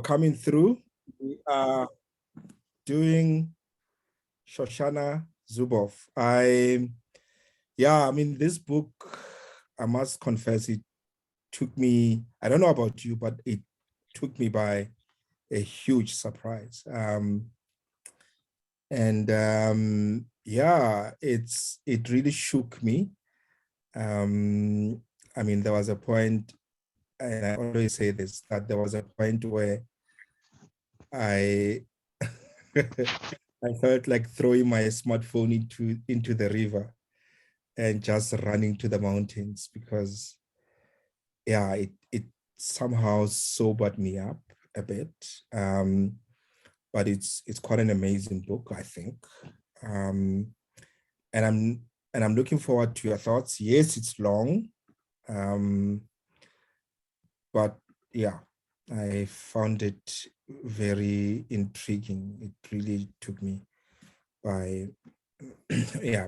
coming through. We are doing Shoshana Zuboff. I mean, this book, I must confess, it took me, I don't know about you, but it took me by a huge surprise. It really shook me. I mean, there was a point, and I always say this, that there was a point where I I felt like throwing my smartphone into the river and just running to the mountains, because it somehow sobered me up a bit. But it's quite an amazing book, I think. And I'm looking forward to your thoughts. Yes, it's long. But yeah, I found it very intriguing. It really took me by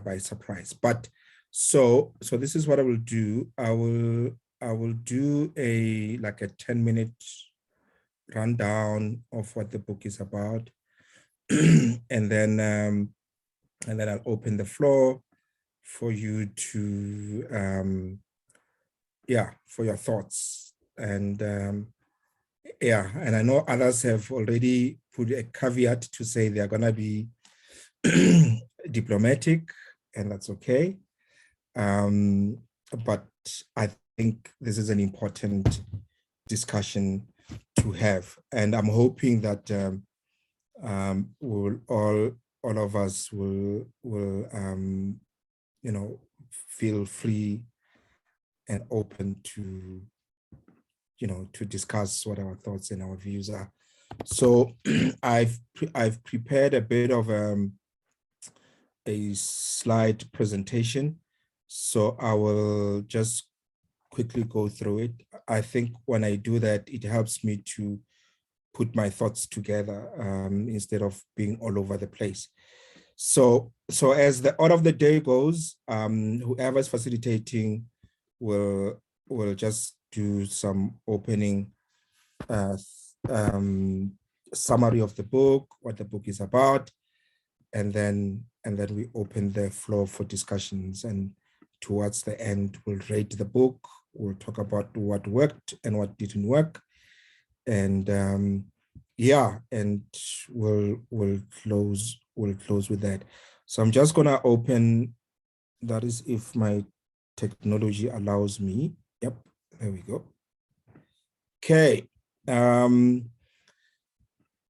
by surprise. But so this is what I will do. I will do a 10-minute rundown of what the book is about, and then I'll open the floor for you to for your thoughts. And and I know others have already put a caveat to say they're gonna be diplomatic, and that's okay. But I think this is an important discussion to have, and I'm hoping that we'll all of us will feel free and open to to discuss what our thoughts and our views are. So I've prepared a bit of a slide presentation, so I will just quickly go through it. I think when I do that, it helps me to put my thoughts together instead of being all over the place. So as the order of the day goes, whoever's facilitating will just do some opening summary of the book, what the book is about, and then we open the floor for discussions. And towards the end, we'll rate the book. We'll talk about what worked and what didn't work, and and we'll close with that. So I'm just gonna open. That is, if my technology allows me. Yep, there we go. Okay,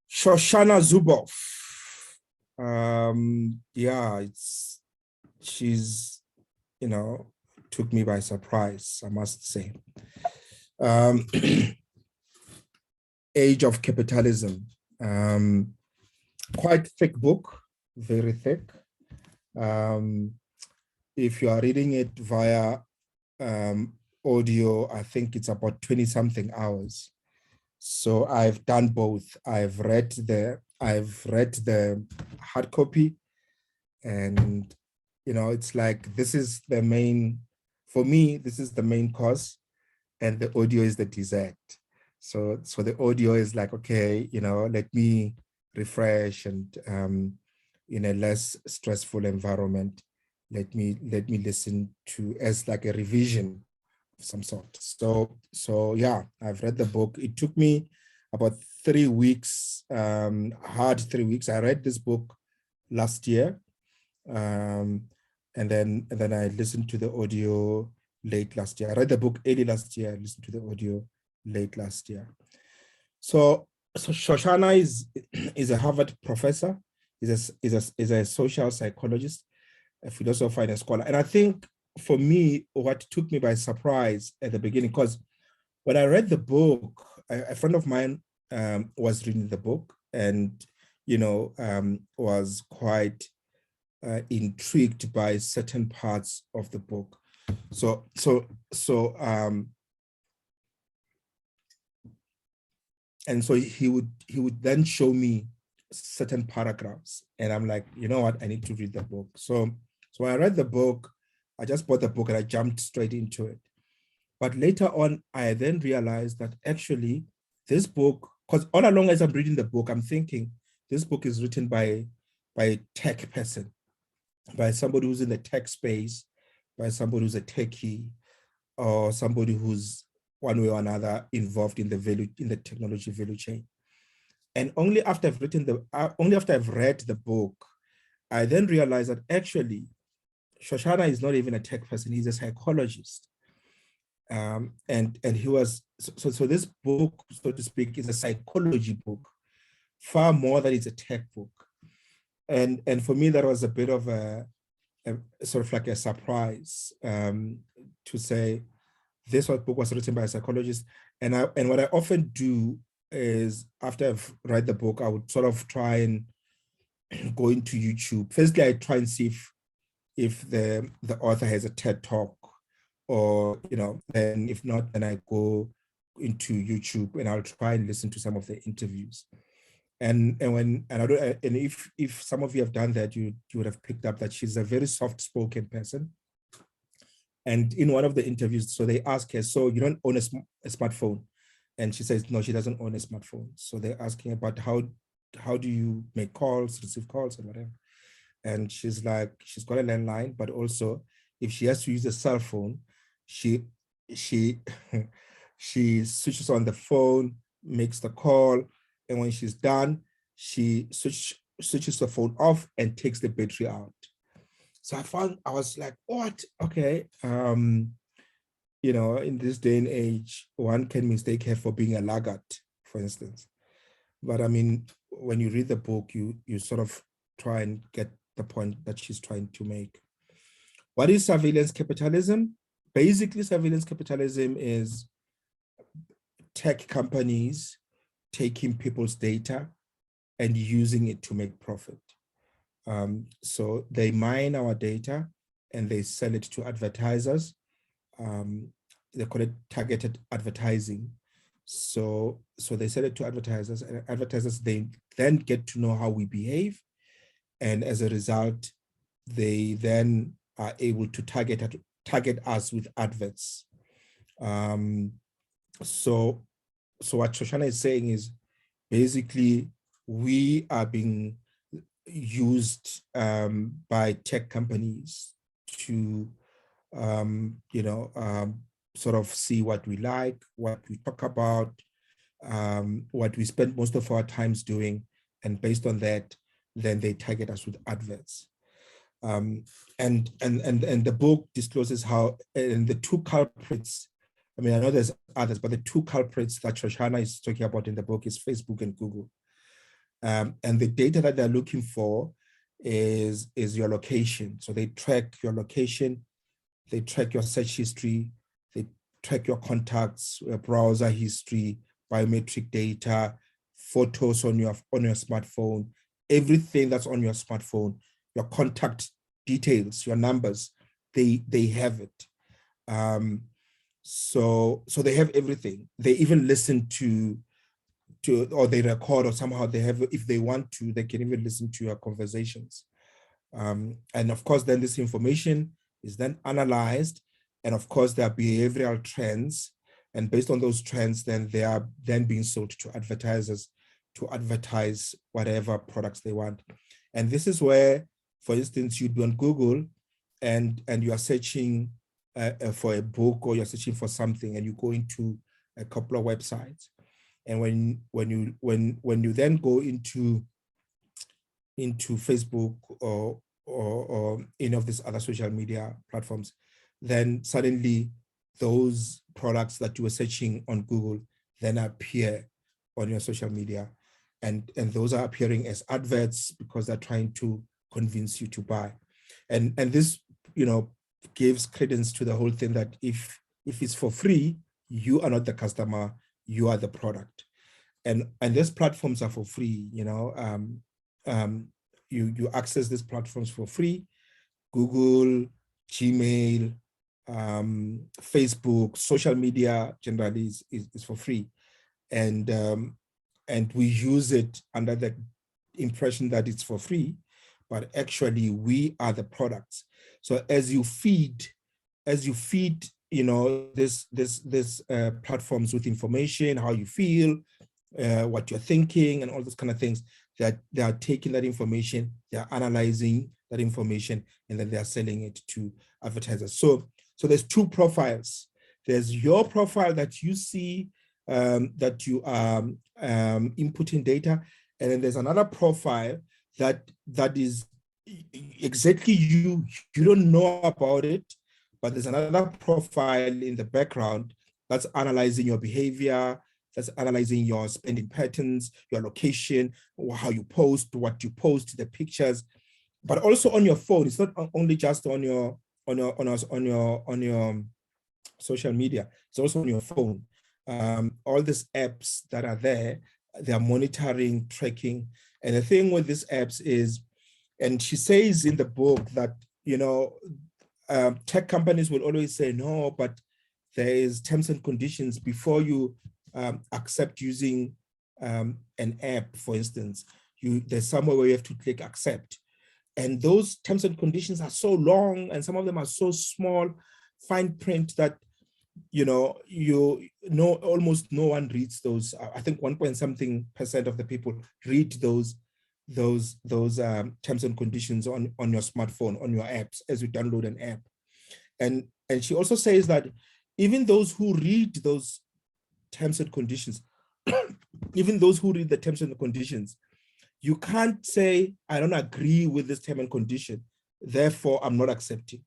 Shoshana Zuboff. She's took me by surprise, I must say. Age of Capitalism, quite thick book, very thick. If you are reading it via audio, I think it's about 20-something hours. So I've done both. I've read the hard copy, and it's like, this is the main, for me, this is the main course, and the audio is the dessert. So the audio is like, okay, let me refresh, and in a less stressful environment, let me listen to as like a revision of some sort. So yeah, I've read the book. It took me about 3 weeks, hard 3 weeks. I read this book last year, and then I listened to the audio late last year. I read the book early last year. I listened to the audio late last year. So Shoshana is a Harvard professor. Is a social psychologist, a philosopher, and a scholar. And I think for me, what took me by surprise at the beginning, because when I read the book, a friend of mine was reading the book, and was quite intrigued by certain parts of the book. And so he would then show me certain paragraphs, and I'm like, you know what, I need to read the book. So when I read the book, I just bought the book and I jumped straight into it. But later on, I then realized that actually this book because all along as I'm reading the book, I'm thinking this book is written by a tech person, by somebody who's in the tech space, by somebody who's a techie, or somebody who's one way or another involved in the technology value chain. And only after I've read the book, I then realized that actually Shoshana is not even a tech person; he's a psychologist. And he was so this book, so to speak, is a psychology book, far more than it's a tech book. And for me, that was a bit of a sort of like a surprise, to say this book was written by a psychologist. And what I often do is, after I've read the book, I would sort of try and go into YouTube. Firstly, I try and see if the author has a TED talk, or then if not, then I go into YouTube and I'll try and listen to some of the interviews. And if some of you have done that, you would have picked up that she's a very soft-spoken person. And in one of the interviews, so they ask her, so you don't own a smartphone? And she says, no, she doesn't own a smartphone. So they're asking about how do you make calls, receive calls, and whatever. And she's like, she's got a landline, but also if she has to use a cell phone, she she switches on the phone, makes the call, and when she's done, she switches the phone off and takes the battery out. So I was like, what? Okay. In this day and age, one can mistake her for being a laggard, for instance. But I mean, when you read the book, you sort of try and get the point that she's trying to make. What is surveillance capitalism? Basically, surveillance capitalism is tech companies taking people's data and using it to make profit. So they mine our data and they sell it to advertisers. They call it targeted advertising. So they sell it to advertisers, and advertisers, they then get to know how we behave. And as a result, they then are able to target us with adverts. So what Shoshana is saying is, basically, we are being used by tech companies to sort of see what we like, what we talk about, what we spend most of our times doing, and based on that, then they target us with adverts. And the book discloses how, and the two culprits, I mean, I know there's others, but the two culprits that Shoshana is talking about in the book is Facebook and Google. And the data that they're looking for is your location. So they track your location, they track your search history, they track your contacts, your browser history, biometric data, photos on your smartphone, everything that's on your smartphone, your contact details, your numbers, they have it. So they have everything. They even listen to or they record, or somehow they have, if they want to, they can even listen to your conversations. And of course, then this information is then analyzed, and of course there are behavioral trends, and based on those trends, then they are then being sold to advertisers to advertise whatever products they want. And this is where, for instance, you'd be on Google and you are searching for a book, or you're searching for something, and you go into a couple of websites. And when you then go into Facebook or any of these other social media platforms, then suddenly those products that you were searching on Google then appear on your social media, and those are appearing as adverts because they're trying to convince you to buy. And this gives credence to the whole thing that if it's for free, you are not the customer, you are the product. And these platforms are for free. You access these platforms for free. Google, Gmail, Facebook, social media generally is for free. And we use it under the impression that it's for free, but actually we are the products. So as you feed this platforms with information, how you feel, what you're thinking, and all those kind of things. That they are taking that information, they are analyzing that information, and then they are selling it to advertisers. So there's two profiles. There's your profile that you see, that you are inputting data, and then there's another profile that is exactly you. You don't know about it, but there's another profile in the background that's analyzing your behavior, that's analyzing your spending patterns, your location, how you post, what you post, the pictures, but also on your phone. It's not only just on your social media. It's also on your phone. All these apps that are there, they are monitoring, tracking. And the thing with these apps is, and she says in the book that, tech companies will always say, no, but there is terms and conditions before you accept using an app, for instance. There's somewhere where you have to click accept. And those terms and conditions are so long, and some of them are so small, fine print, that almost no one reads those. I think 1.something% of the people read those terms and conditions on your smartphone, on your apps, as you download an app. And she also says that even those who read those terms and conditions, even those who read the terms and conditions, you can't say, I don't agree with this term and condition, therefore I'm not accepting.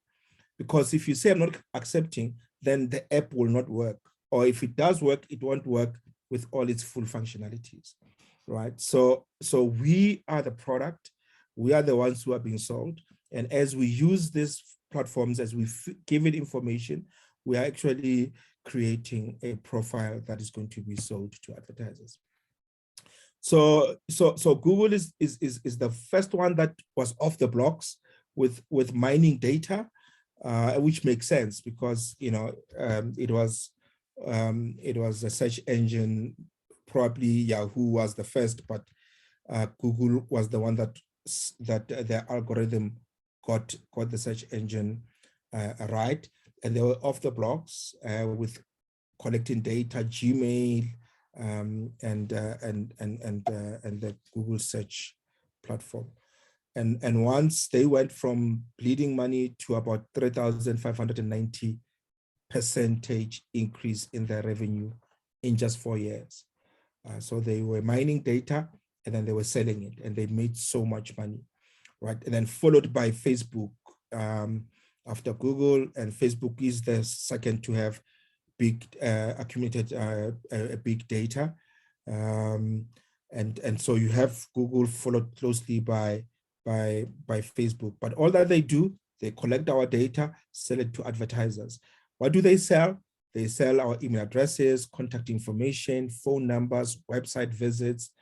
Because if you say I'm not accepting, then the app will not work. Or if it does work, it won't work with all its full functionalities, right? So we are the product. We are the ones who are being sold. And as we use these platforms, as we give it information, we are actually creating a profile that is going to be sold to advertisers. So Google is the first one that was off the blocks with mining data, which makes sense because it was a search engine. Probably Yahoo was the first, but Google was the one that their algorithm got the search engine right, and they were off the blocks with collecting data, Gmail, and the Google search platform. And once they went from bleeding money to about 3,590% increase in their revenue in just 4 years. So they were mining data and then they were selling it, and they made so much money, right? And then followed by Facebook after Google, and Facebook is the second to have big accumulated big data, and so you have Google followed closely by Facebook. But all that they do, they collect our data, sell it to advertisers. What do they sell? They sell our email addresses, contact information, phone numbers, website visits,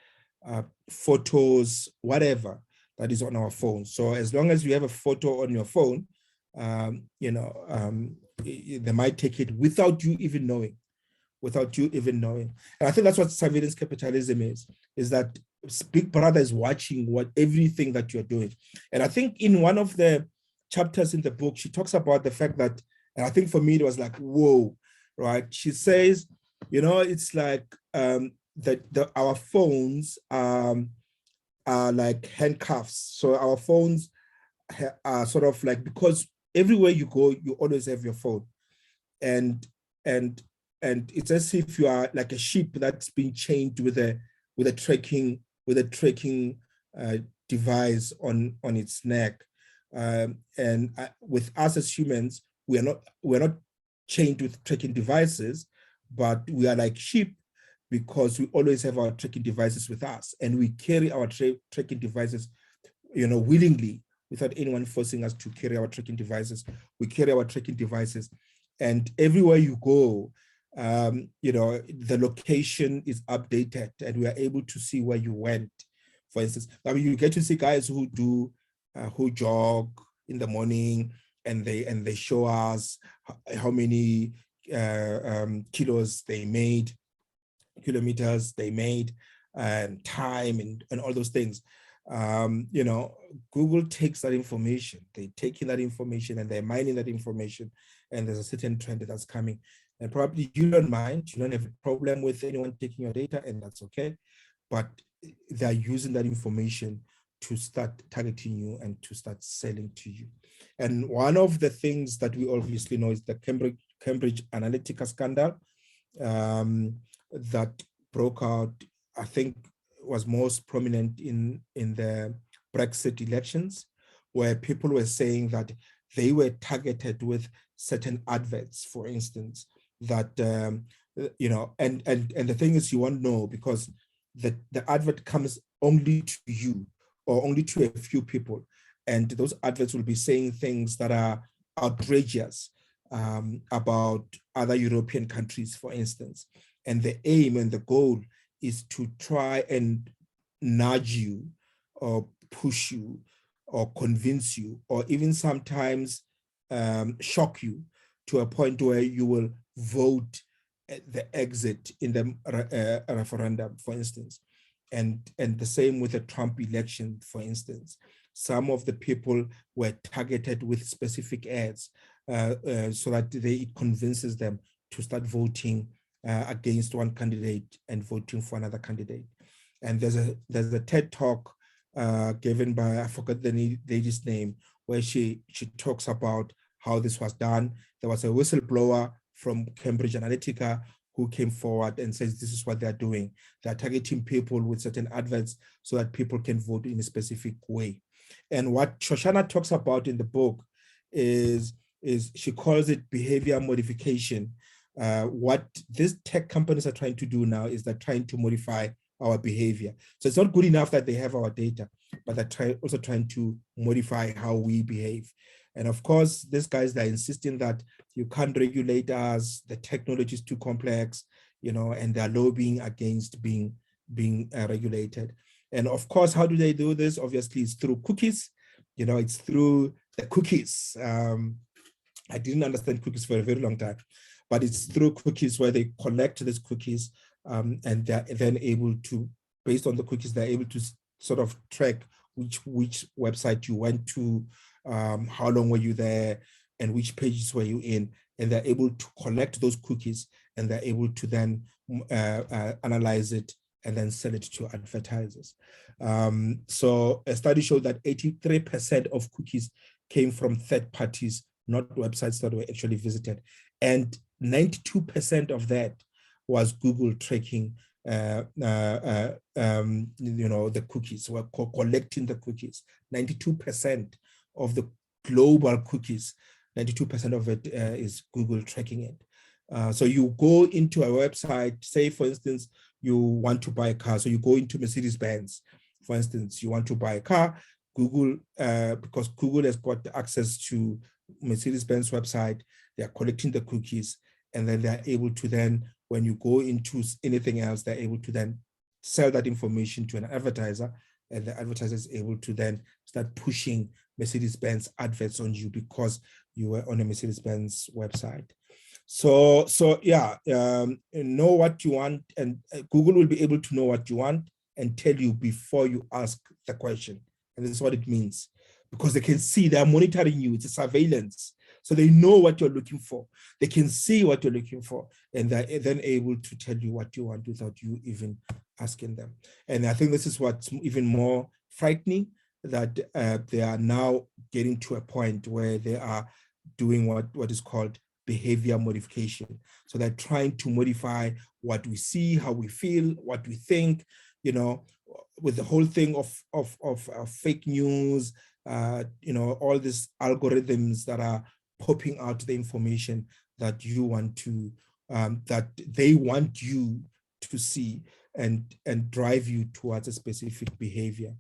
photos, whatever that is on our phone. So as long as you have a photo on your phone, they might take it without you even knowing. And I think that's what surveillance capitalism is that Big Brother is watching everything that you're doing. And I think in one of the chapters in the book, she talks about the fact that, and I think for me, it was like, whoa, right? She says, it's like our phones are like handcuffs. So our phones are sort of like, because everywhere you go, you always have your phone. And it's as if you are like a sheep that's been chained with a tracking device on its neck. And with us as humans, we're not chained with tracking devices, but we are like sheep because we always have our tracking devices with us, and we carry our tracking devices, willingly, without anyone forcing us to carry our tracking devices. We carry our tracking devices, and everywhere you go, the location is updated, and we are able to see where you went. For instance, I mean, you get to see guys who jog in the morning, and they show us how many kilometers they made, and time, and all those things. Google takes that information. They take in that information and they're mining that information, and there's a certain trend that's coming, And probably you don't mind, you don't have a problem with anyone taking your data, and that's okay. But they're using that information to start targeting you and to start selling to you. And one of the things that we obviously know is the Cambridge Analytica scandal that broke out, I think was most prominent in the Brexit elections, where people were saying that they were targeted with certain adverts, for instance, that, and the thing is, you won't know because the advert comes only to you or only to a few people. And those adverts will be saying things that are outrageous about other European countries, for instance. And the aim and the goal is to try and nudge you or push you or convince you or even sometimes shock you to a point where you will vote at the exit in the referendum, for instance. And the same with the Trump election, for instance. Some of the people were targeted with specific ads so that it convinces them to start voting against one candidate and voting for another candidate. And there's a TED talk given by, I forgot the lady's name, where she talks about how this was done. There was a whistleblower from Cambridge Analytica who came forward and says this is what they're doing. They're targeting people with certain adverts so that people can vote in a specific way. And what Shoshana talks about in the book is she calls it behavior modification. What these tech companies are trying to do now is they're trying to modify our behavior. So it's not good enough that they have our data, but they're also trying to modify how we behave. And of course, these guys, they're insisting that you can't regulate us, the technology is too complex, and they're lobbying against being regulated. And of course, how do they do this? Obviously, it's through cookies. It's through the cookies. I didn't understand cookies for a very long time, but it's through cookies where they collect these cookies and they're then able to, based on the cookies, they're able to sort of track which website you went to, how long were you there, and which pages were you in, and they're able to collect those cookies and they're able to then analyze it and then sell it to advertisers. So a study showed that 83% of cookies came from third parties, not websites that were actually visited. And 92% of that was Google tracking the cookies, were collecting the cookies. 92% of the global cookies, 92% of it is Google tracking it. So you go into a website, say for instance, you want to buy a car. So you go into Mercedes-Benz, for instance, you want to buy a car, Google, because Google has got access to Mercedes-Benz website, they are collecting the cookies, and then they're able to then, when you go into anything else, they're able to then sell that information to an advertiser, and the advertiser is able to then start pushing Mercedes-Benz adverts on you because you were on a Mercedes-Benz website. So yeah, know what you want, and Google will be able to know what you want and tell you before you ask the question. And this is what it means, because they can see, they're monitoring you, it's a surveillance. So they know what you're looking for. They can see what you're looking for, and they're then able to tell you what you want without you even asking them. And I think this is what's even more frightening, that they are now getting to a point where they are doing what is called behavior modification. So they're trying to modify what we see, how we feel, what we think, with the whole thing of fake news, all these algorithms that are popping out the information that you want to, that they want you to see and drive you towards a specific behavior.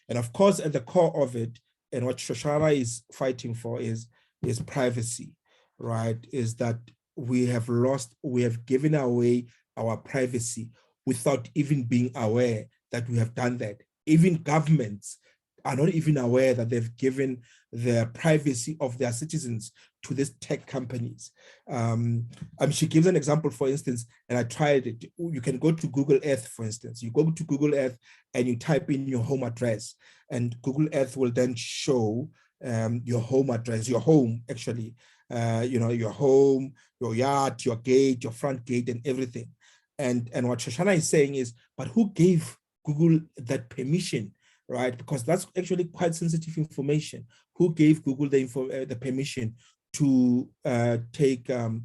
And of course, at the core of it, and what Shoshana is fighting for is privacy, right? Is that we have given away our privacy without even being aware that we have done that. Even governments are not even aware that they've given the privacy of their citizens to these tech companies. She gives an example, for instance, and I tried it. You can go to Google Earth, for instance. You go to Google Earth and you type in your home address, and Google Earth will then show your home address, your home actually, your home, your yard, your gate, your front gate, and everything. And what Shoshana is saying is, but who gave Google that permission, right? Because that's actually quite sensitive information. Who gave Google the permission to take a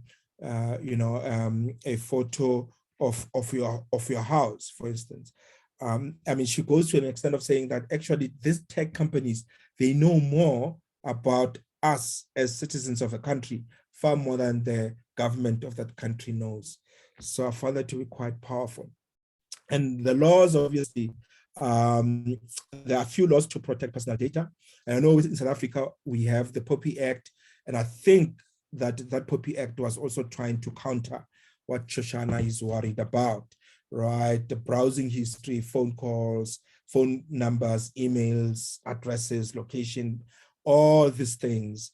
photo of your house, for instance? I mean, she goes to an extent of saying that actually these tech companies, they know more about us as citizens of a country far more than the government of that country knows. So I found that to be quite powerful. And the laws, obviously, there are a few laws to protect personal data. And I know in South Africa, we have the POPI Act. And I think that POPI Act was also trying to counter what Shoshana is worried about, right? The browsing history, phone calls, phone numbers, emails, addresses, location, all these things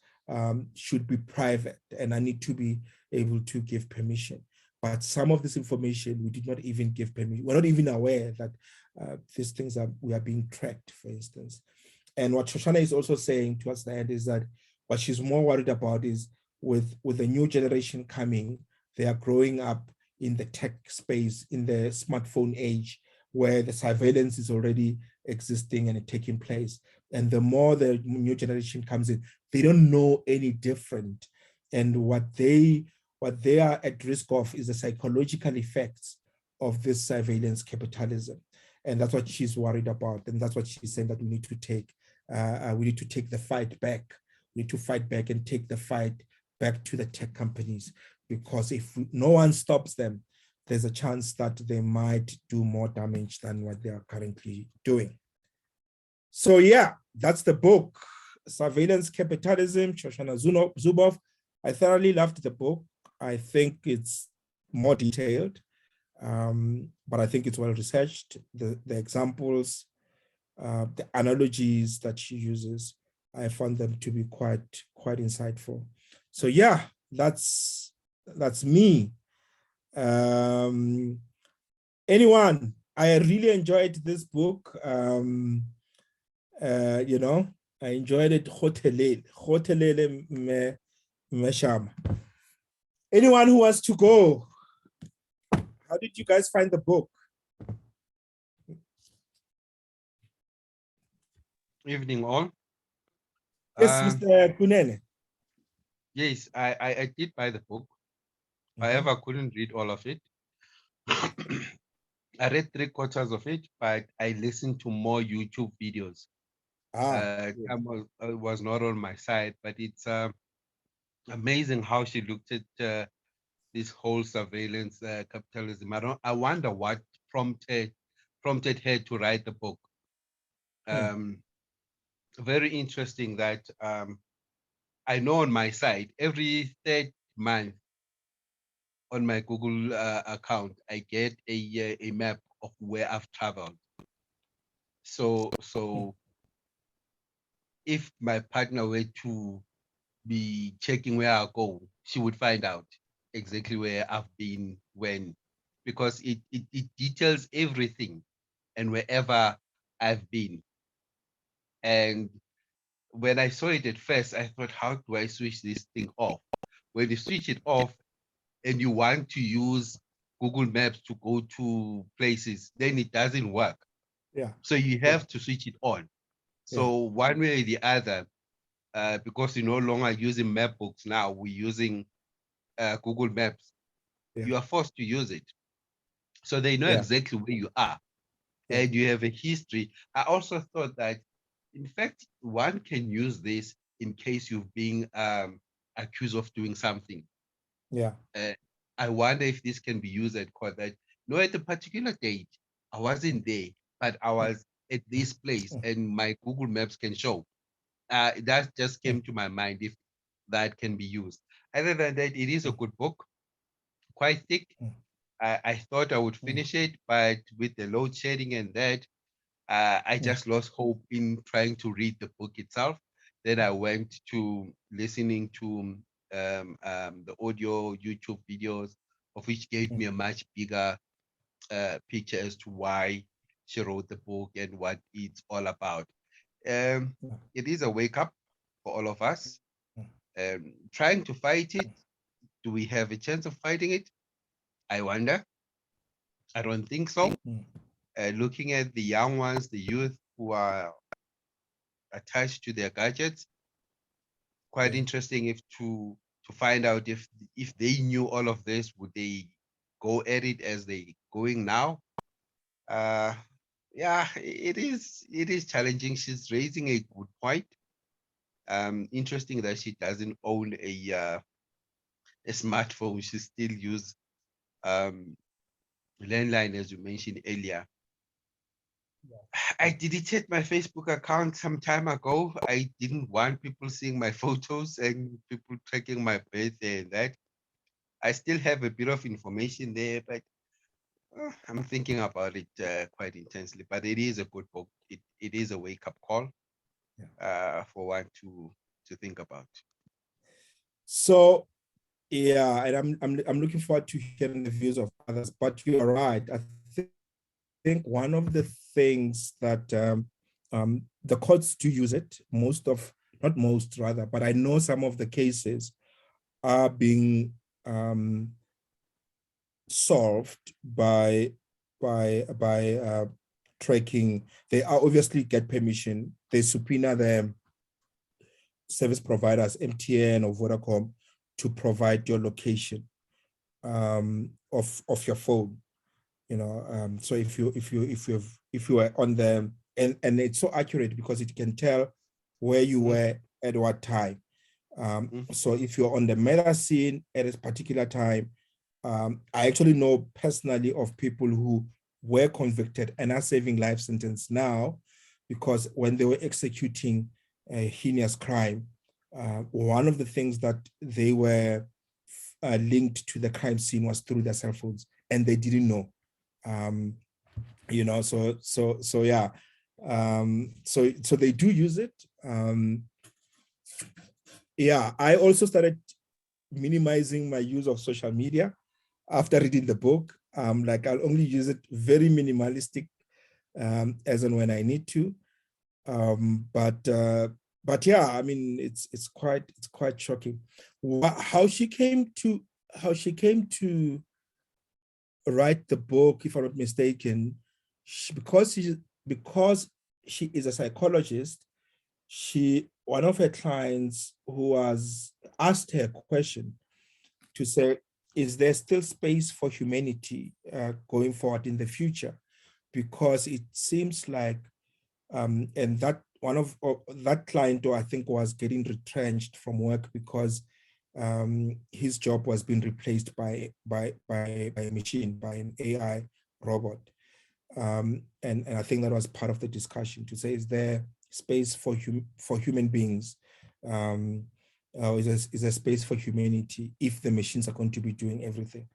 should be private. And I need to be able to give permission. But some of this information, we did not even give permission. We're not even aware that these things we are being tracked, for instance. And what Shoshana is also saying towards the end is that what she's more worried about is with the new generation coming, they are growing up in the tech space, in the smartphone age, where the surveillance is already existing and taking place. And the more the new generation comes in, they don't know any different. And what they are at risk of is the psychological effects of this surveillance capitalism. And that's what she's worried about. And that's what she's saying, that we need to take the fight back. We need to fight back and take the fight back to the tech companies, because if no one stops them, there's a chance that they might do more damage than what they are currently doing. So yeah, that's the book, Surveillance Capitalism, Shoshana Zuboff. I thoroughly loved the book. I think it's more detailed, but I think it's well researched. The examples, the analogies that she uses, I found them to be quite insightful. So yeah, that's me. Anyone? I really enjoyed this book. I enjoyed it. Anyone who wants to go? How did you guys find the book? Evening all. Yes, Mr. Kunene. Yes, I did buy the book. However, I couldn't read all of it. I read 3/4 of it, but I listened to more YouTube videos. Time was not on my side, but it's amazing how she looked at this whole surveillance capitalism. I wonder what prompted her to write the book. Very interesting that I know on my side, every third month on my Google account, I get a map of where I've traveled. So if my partner were to be checking where I go, she would find out exactly where I've been when, because it details everything and wherever I've been. And when I saw it at first, I thought, how do I switch this thing off? When you switch it off and you want to use Google Maps to go to places, then it doesn't work. Yeah. So you have to switch it on. So Yeah. one way or the other, because you're no longer using map books now, we're using Google Maps. Yeah. You are forced to use it. So they know Yeah. exactly where you are, Yeah. and you have a history. I also thought that, in fact, one can use this in case you've been accused of doing something. Yeah. I wonder if this can be used at court. That no, at a particular date, I wasn't there, but I was at this place, and my Google Maps can show. That just came to my mind, if that can be used. Other than that, it is a good book, quite thick. I thought I would finish it, but with the load shedding and that, I just lost hope in trying to read the book itself. Then I went to listening to the audio YouTube videos, of which gave me a much bigger picture as to why she wrote the book and what it's all about. It is a wake up for all of us. Trying to fight it. Do we have a chance of fighting it? I wonder. I don't think so. Looking at the young ones, the youth who are attached to their gadgets, quite interesting if to find out if they knew all of this, would they go at it as they going now? Yeah, it is challenging. She's raising a good point. Interesting that she doesn't own a smartphone. She still use um landline, as you mentioned earlier. I deleted my Facebook account some time ago. I didn't want people seeing my photos and people tracking my birthday and that. I still have a bit of information there, but I'm thinking about it quite intensely. But it is a good book. It is a wake-up call for one to think about. So yeah, and I'm looking forward to hearing the views of others. But you are right. I think one of the things that the courts do use it, not most rather, but I know some of the cases are being solved by tracking. They are obviously get permission. They subpoena the service providers, MTN or Vodacom, to provide your location of your phone. So if you are on the and it's so accurate because it can tell where you were at what time. So if you're on the murder scene at a particular time, I actually know personally of people who were convicted and are serving life sentence now because when they were executing a heinous crime, one of the things that they were linked to the crime scene was through their cell phones, and they didn't know. So yeah. So they do use it. Yeah, I also started minimizing my use of social media after reading the book. Like I'll only use it very minimalistic as and when I need to. But yeah, I mean, it's quite shocking. How she came to write the book, if I'm not mistaken, because she is a psychologist. One of her clients who has asked her a question to say, is there still space for humanity going forward in the future? Because it seems like, and that one of that client, I think, was getting retrenched from work because his job was being replaced by a machine, by an AI robot. And I think that was part of the discussion to say, is there space for human beings? Is there space for humanity if the machines are going to be doing everything?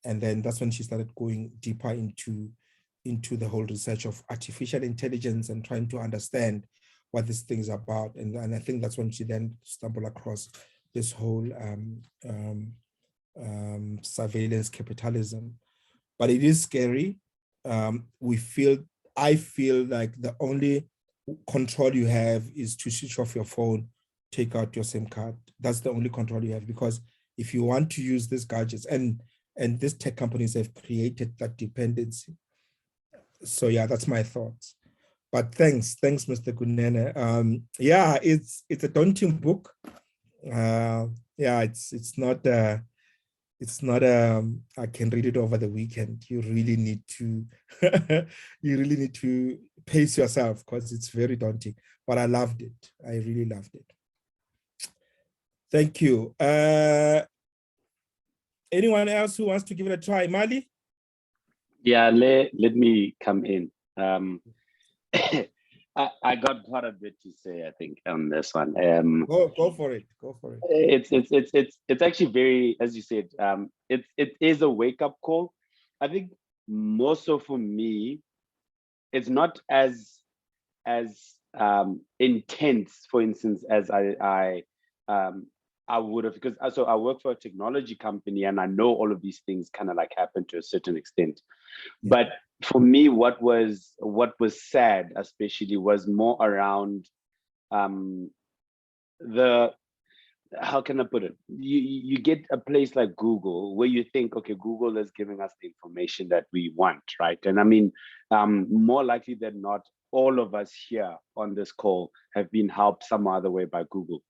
And then that's when she started going deeper into the whole research of artificial intelligence and trying to understand what this thing is about. And I think that's when she then stumbled across this whole surveillance capitalism. But it is scary. I feel like the only control you have is to switch off your phone, take out your SIM card. That's the only control you have, because if you want to use these gadgets, and these tech companies have created that dependency. So yeah, that's my thoughts. But thanks, Mr. Kunene. Yeah, it's a daunting book. Yeah, it's not I can read it over the weekend. You really need to pace yourself because it's very daunting. But I loved it. I really loved it. Thank you. Anyone else who wants to give it a try? Mali? Yeah, let me come in. I got quite a bit to say, I think, on this one. Go for it. Go for it. It's actually very, as you said, it is a wake-up call. I think more so for me, it's not as intense, for instance, as I would have, because so I work for a technology company and I know all of these things kind of like happen to a certain extent. Yeah. But for me, what was sad, especially, was more around the how can I put it? You get a place like Google where you think, okay, Google is giving us the information that we want, right? And I mean, more likely than not, all of us here on this call have been helped some other way by Google.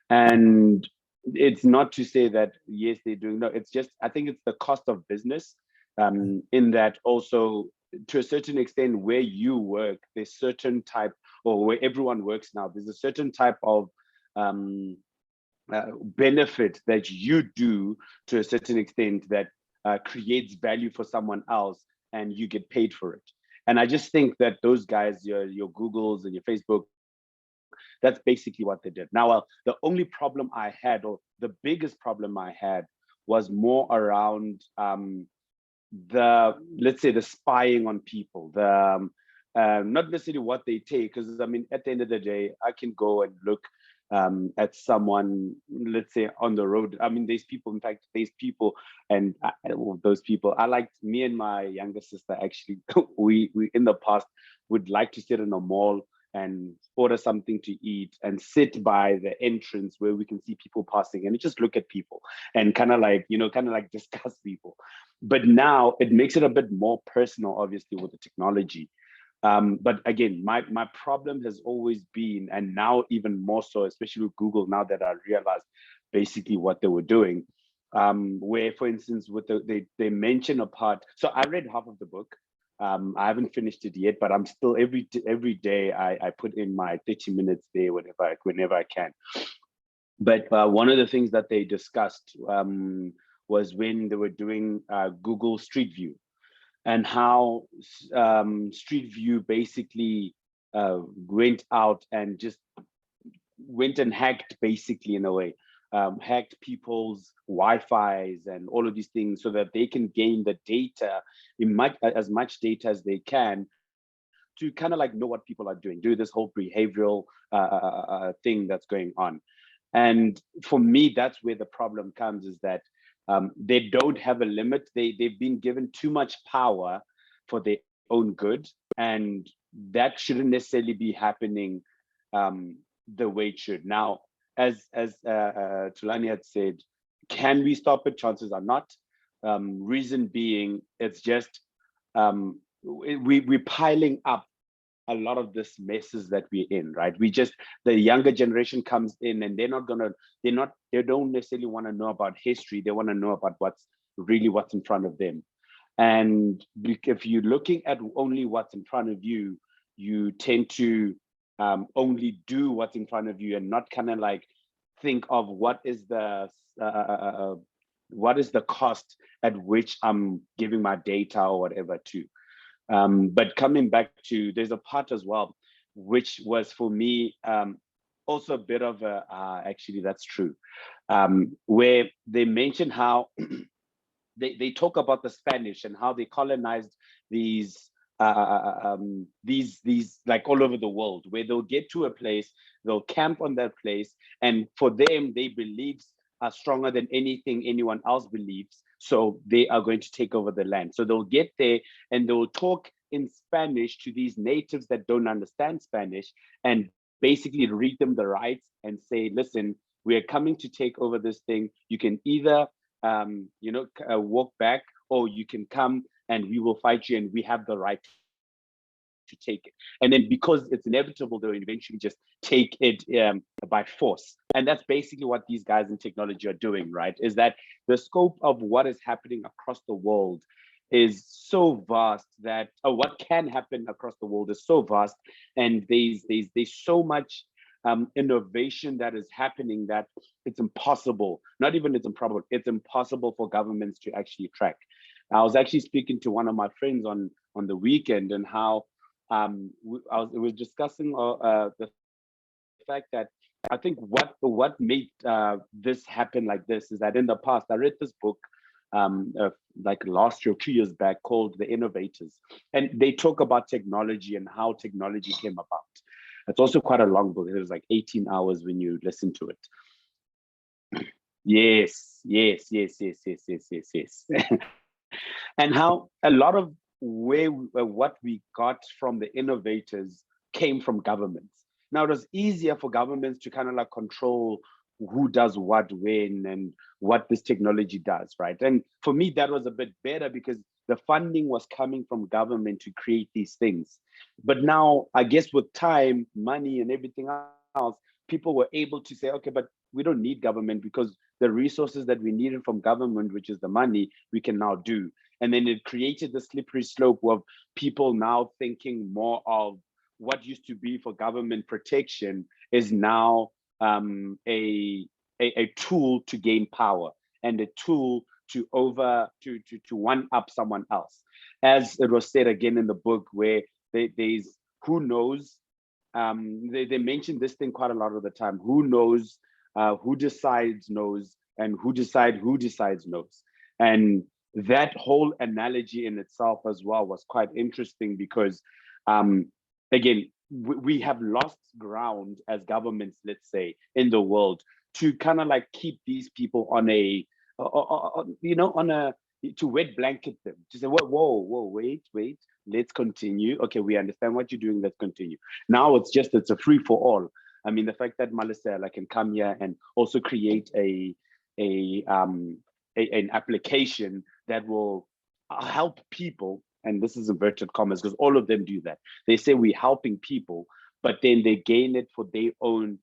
And it's not to say that, yes, they're doing, no, it's just, I think it's the cost of business, in that also, to a certain extent, where you work, there's certain type, or where everyone works now, there's a certain type of benefit that you do to a certain extent that creates value for someone else, and you get paid for it. And I just think that those guys, your Googles and your Facebook, that's basically what they did. Now, the only problem I had, or the biggest problem I had, was more around the, let's say, the spying on people, the not necessarily what they take, because I mean, at the end of the day, I can go and look at someone, let's say, on the road. I mean, there's people, in fact, there's people, and those people, I like, me and my younger sister, actually, we in the past would like to sit in a mall and order something to eat and sit by the entrance where we can see people passing and just look at people and kind of like, discuss people. But now it makes it a bit more personal, obviously, with the technology. But again, my problem has always been, and now even more so, especially with Google, now that I realized basically what they were doing, where, for instance, with they mention a part. So I read half of the book. I haven't finished it yet, but I'm still every day I put in my 30 minutes there whenever I can. But one of the things that they discussed was when they were doing Google Street View, and how Street View basically went out and just went and hacked, basically, in a way, hacked people's Wi-Fi's and all of these things so that they can gain the data, as much data as they can, to kind of like know what people are doing, do this whole behavioral thing that's going on. And for me, that's where the problem comes, is that they don't have a limit. They've been given too much power for their own good, and that shouldn't necessarily be happening the way it should. Now, as Tulani had said, can we stop it? Chances are not. Reason being, it's just we're piling up a lot of this messes that we're in, right? The younger generation comes in, and they don't necessarily want to know about history. They want to know about what's in front of them. And if you're looking at only what's in front of you, you tend to only do what's in front of you, and not kind of like think of what is the cost at which I'm giving my data or whatever to. But coming back to, there's a part as well, which was for me also a bit of a, actually, that's true, where they mention how they talk about the Spanish and how they colonized these like all over the world, where they'll get to a place, they'll camp on that place, and for them, their beliefs are stronger than anything anyone else believes. So they are going to take over the land. So they'll get there and they'll talk in Spanish to these natives that don't understand Spanish, and basically read them the rights and say, listen, we are coming to take over this thing. You can either walk back, or you can come and we will fight you, and we have the right to take it. And then, because it's inevitable, they'll eventually just take it by force. And that's basically what these guys in technology are doing, right? Is that the scope of what is happening across the world is so vast that what can happen across the world is so vast, and there's so much innovation that is happening that it's impossible, not even it's improbable, it's impossible for governments to actually track. I was actually speaking to one of my friends on the weekend, and how we were discussing the fact that I think what made this happen like this is that in the past, I read this book like last year, 2 years back, called The Innovators. And they talk about technology and how technology came about. It's also quite a long book. It was like 18 hours when you listen to it. Yes. And how a lot of what we got from the innovators came from governments. Now, it was easier for governments to kind of like control who does what when and what this technology does, right? And for me, that was a bit better because the funding was coming from government to create these things. But now, I guess with time, money, and everything else, people were able to say, okay, but we don't need government because the resources that we needed from government, which is the money, we can now do. And then it created the slippery slope of people now thinking more of what used to be for government protection is now a tool to gain power and a tool to one up someone else. As it was said again in the book, where there's who knows. They mention this thing quite a lot of the time. Who knows? Who decides knows, and who decides knows. And that whole analogy in itself as well was quite interesting because, again, we have lost ground as governments, let's say, in the world to kind of like keep these people on a, on a, to wet blanket them, to say, whoa, wait, let's continue. Okay, we understand what you're doing, let's continue. Now it's a free for all. I mean, the fact that Malisela can come here and also create an application that will help people, and this is inverted commas because all of them do that. They say we're helping people, but then they gain it for their own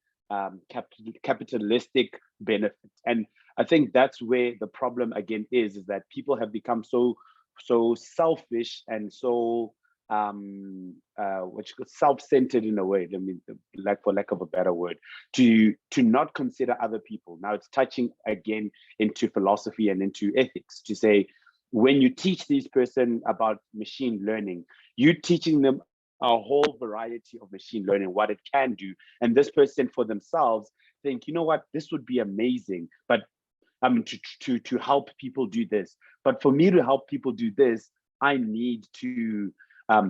capitalistic benefits. And I think that's where the problem again is that people have become so selfish and so self-centered in a way. I mean, for lack of a better word, to not consider other people. Now it's touching again into philosophy and into ethics to say, when you teach this person about machine learning, you're teaching them a whole variety of machine learning, what it can do. And this person for themselves think, you know what, this would be amazing, but to help people do this. But for me to help people do this, I need to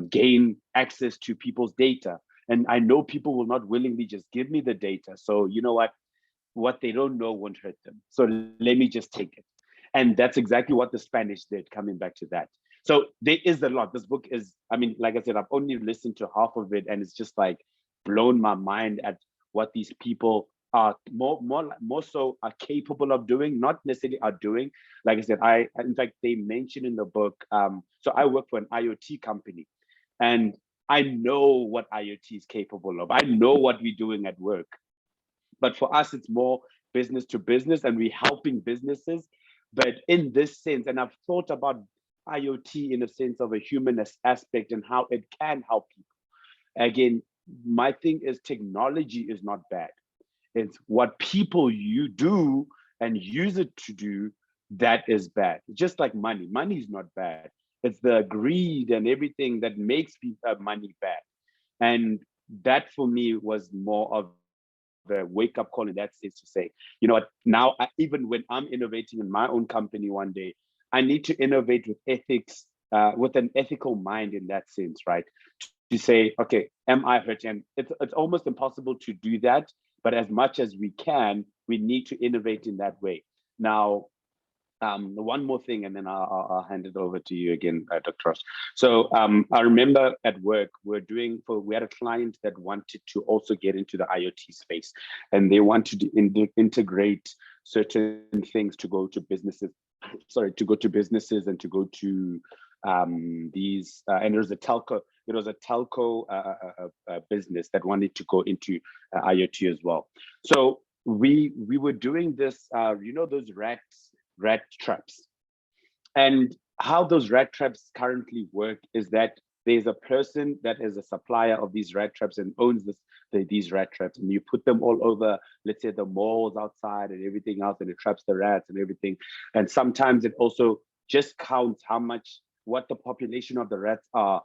gain access to people's data. And I know people will not willingly just give me the data. So you know what they don't know won't hurt them. So let me just take it. And that's exactly what the Spanish did, coming back to that. So there is a lot. This book is, I mean, like I said, I've only listened to half of it, and it's just like blown my mind at what these people are more so are capable of doing, not necessarily are doing. Like I said, in fact, they mentioned in the book, so I work for an IoT company, and I know what IoT is capable of. I know what we're doing at work. But for us, it's more business to business, and we're helping businesses. But in this sense, and I've thought about IoT in a sense of a human aspect and how it can help people. Again, my thing is technology is not bad. It's what people you do and use it to do that is bad. Just like money. Money is not bad. It's the greed and everything that makes money bad. And that for me was more of the wake-up call in that sense to say, you know what, now even when I'm innovating in my own company one day, I need to innovate with ethics, with an ethical mind in that sense, right? To say, okay, am I hurting? And it's almost impossible to do that, but as much as we can, we need to innovate in that way. Now, one more thing, and then I'll hand it over to you again, Dr. Ross. So I remember at work, we had a client that wanted to also get into the IoT space, and they wanted to integrate certain things to go to businesses, and to go to these, and there was a telco. It was a telco business that wanted to go into IoT as well. So we were doing this, those rat traps. And how those rat traps currently work is that there's a person that is a supplier of these rat traps and owns these rat traps, and you put them all over, let's say, the malls outside and everything else, and it traps the rats and everything. And sometimes it also just counts what the population of the rats are.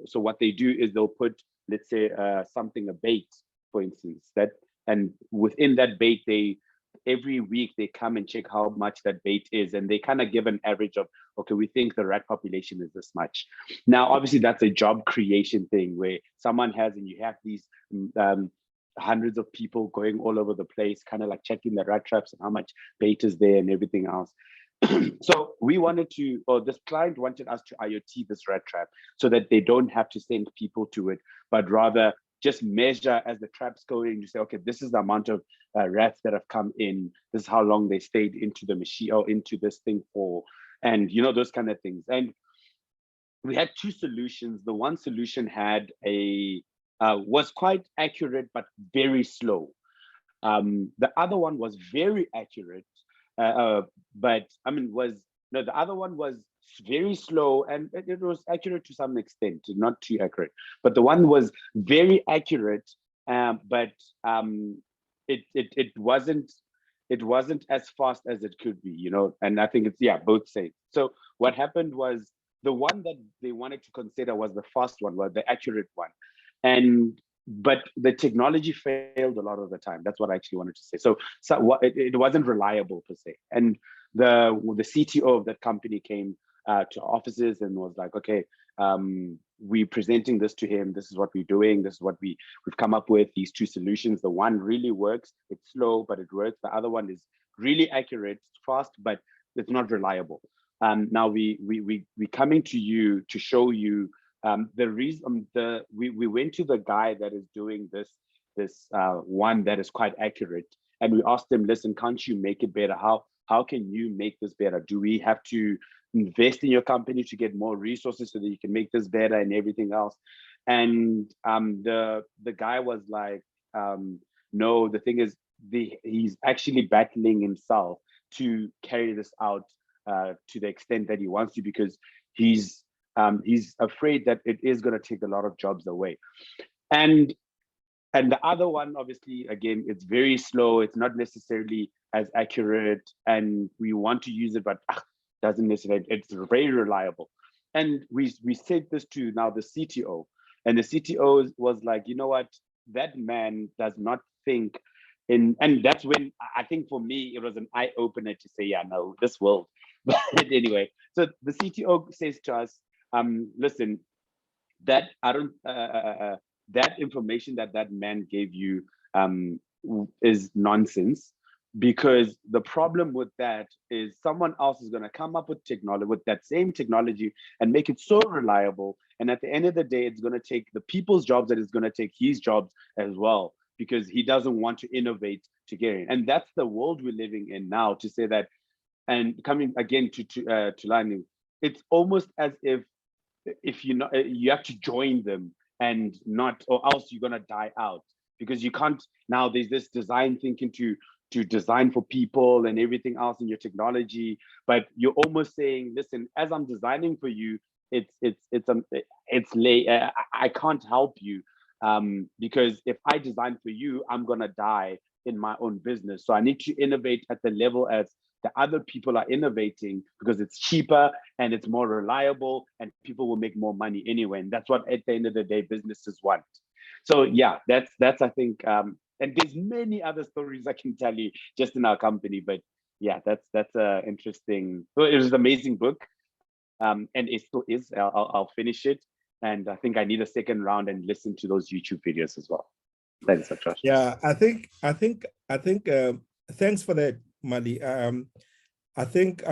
So what they do is they'll put, let's say, a bait, for instance, and within that bait, every week they come and check how much that bait is, and they kind of give an average of, okay, we think the rat population is this much. Now, obviously, that's a job creation thing where someone and you have these hundreds of people going all over the place, kind of like checking the rat traps and how much bait is there and everything else. So this client wanted us to IoT this rat trap so that they don't have to send people to it, but rather just measure as the traps go in. You say, okay, this is the amount of rats that have come in. This is how long they stayed into the machine or into this thing for, and those kind of things. And we had two solutions. The one solution had was quite accurate but very slow. The other one was very accurate, but the other one was very slow, and it was accurate to some extent, not too accurate. But the one was very accurate, but it wasn't as fast as it could be, And I think it's both same. So what happened was the one that they wanted to consider was the fast one, was the accurate one, but the technology failed a lot of the time. That's what I actually wanted to say. So it wasn't reliable per se. And the CTO of that company came to offices and was like, okay, we're presenting this to him. This is what we're doing. This is what we've come up with, these two solutions. The one really works. It's slow, but it works. The other one is really accurate, fast, but it's not reliable. Now we coming to you to show you the reason. We went to the guy that is doing this one that is quite accurate, and we asked him, listen, can't you make it better? How can you make this better? Do we have to invest in your company to get more resources so that you can make this better and everything else? And the guy was like, no, the thing is, he's actually battling himself to carry this out to the extent that he wants to, because he's afraid that it is going to take a lot of jobs away. And the other one, obviously, again, it's very slow. It's not necessarily as accurate, and we want to use it, but doesn't necessarily. It's very reliable. And we said this to now the CTO, and the CTO was like, you know what, that man does not think in, and that's when I think for me it was an eye opener to say, yeah, no, this world. But anyway, so the CTO says to us, listen, that I don't. That information that man gave you is nonsense, because the problem with that is someone else is going to come up with technology, with that same technology, and make it so reliable. And at the end of the day, it's going to take the people's jobs, that it's going to take his jobs as well, because he doesn't want to innovate to get in. And that's the world we're living in now, to say that. And coming again to learning, it's almost as if you have to join them, and not, or else you're gonna die out, because you can't. Now there's this design thinking to design for people and everything else in your technology, but you're almost saying, listen, as I'm designing for you, I can't help you, because if I design for you, I'm gonna die in my own business. So I need to innovate at the level as the other people are innovating, because it's cheaper and it's more reliable, and people will make more money anyway. And that's what, at the end of the day, businesses want. So yeah, that's I think, and there's many other stories I can tell you just in our company, but yeah, that's interesting. So it was an amazing book, and it still is. I'll finish it, and I think I need a second round and listen to those YouTube videos as well. Thanks, Josh. Yeah, I think. Thanks for that, Mali. I think,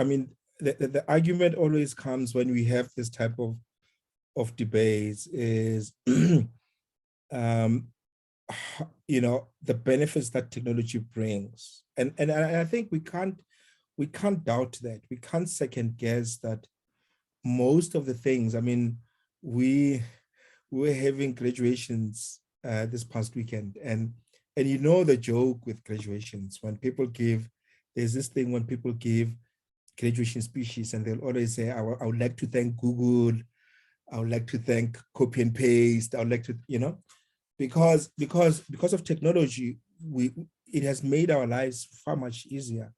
the argument always comes when we have this type of debates is, the benefits that technology brings, and I think we can't doubt that. We can't second guess that most of the things. I mean, we were having graduations this past weekend, and the joke with graduations, when people give, there's this thing when people give graduation speeches, and they'll always say, I would like to thank Google, I would like to thank copy and paste, I would like to, because of technology, it has made our lives far much easier.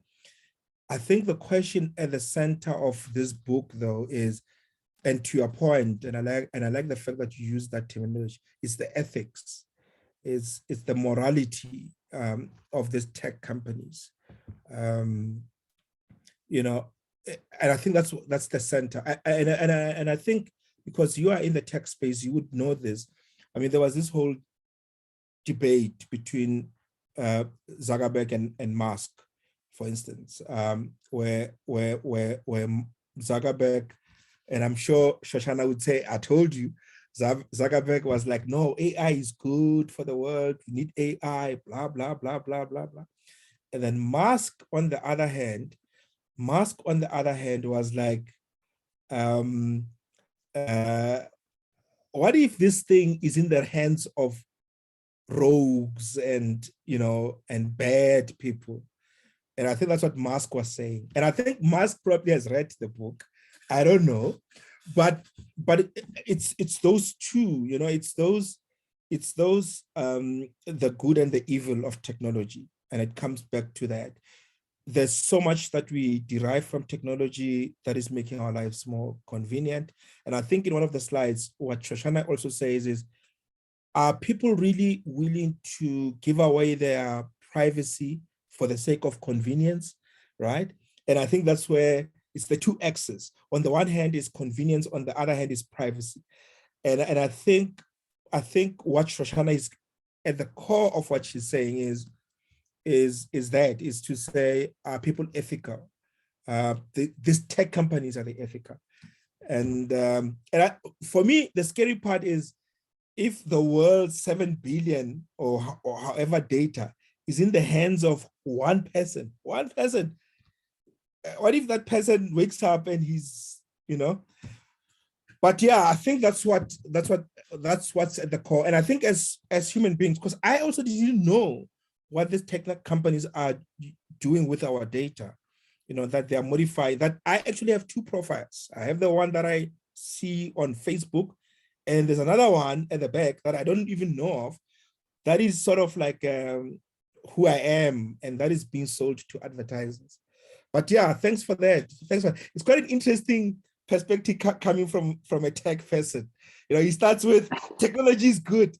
I think the question at the center of this book, though, is, and to your point, and I like the fact that you use that terminology, is the ethics, it's the morality of these tech companies. And I think that's the center. And I think, because you are in the tech space, you would know this. I mean, there was this whole debate between Zuckerberg and Musk, for instance, where Zuckerberg, and I'm sure Shoshana would say, I told you, Zuckerberg was like, no, AI is good for the world. We need AI, blah, blah, blah, blah, blah, blah. And then Musk, on the other hand, was like, what if this thing is in the hands of rogues and, and bad people? And I think that's what Musk was saying. And I think Musk probably has read the book. I don't know, but it's those two, it's those the good and the evil of technology. And it comes back to that. There's so much that we derive from technology that is making our lives more convenient. And I think in one of the slides, what Shoshana also says is, are people really willing to give away their privacy for the sake of convenience, right? And I think that's where it's the two axes. On the one hand is convenience, on the other hand is privacy. And I think what Shoshana is at the core of what she's saying is to say, are people ethical? These tech companies, are they ethical? And for me, the scary part is, if the world's 7 billion or however data is in the hands of one person, what if that person wakes up and he's, but yeah, I think that's what's at the core. And I think as human beings, because I also didn't know what these tech companies are doing with our data, that they are modifying, that I actually have two profiles. I have the one that I see on Facebook, and there's another one at the back that I don't even know of, that is sort of like who I am, and that is being sold to advertisers. But yeah, thanks for that. It's quite an interesting perspective coming from a tech person. He starts with, technology is good.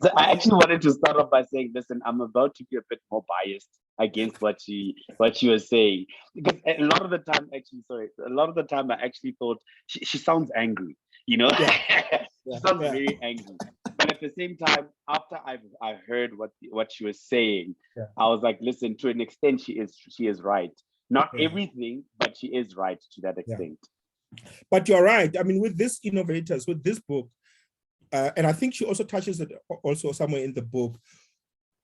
So I actually wanted to start off by saying, listen, I'm about to be a bit more biased against what she was saying, because a lot of the time I actually thought she sounds angry, Yeah. She sounds very angry. But at the same time, after I heard what she was saying, I was like, listen, to an extent, she is right. Not everything, but she is right to that extent. But you're right. I mean, with this innovators, with this book, and I think she also touches it also somewhere in the book.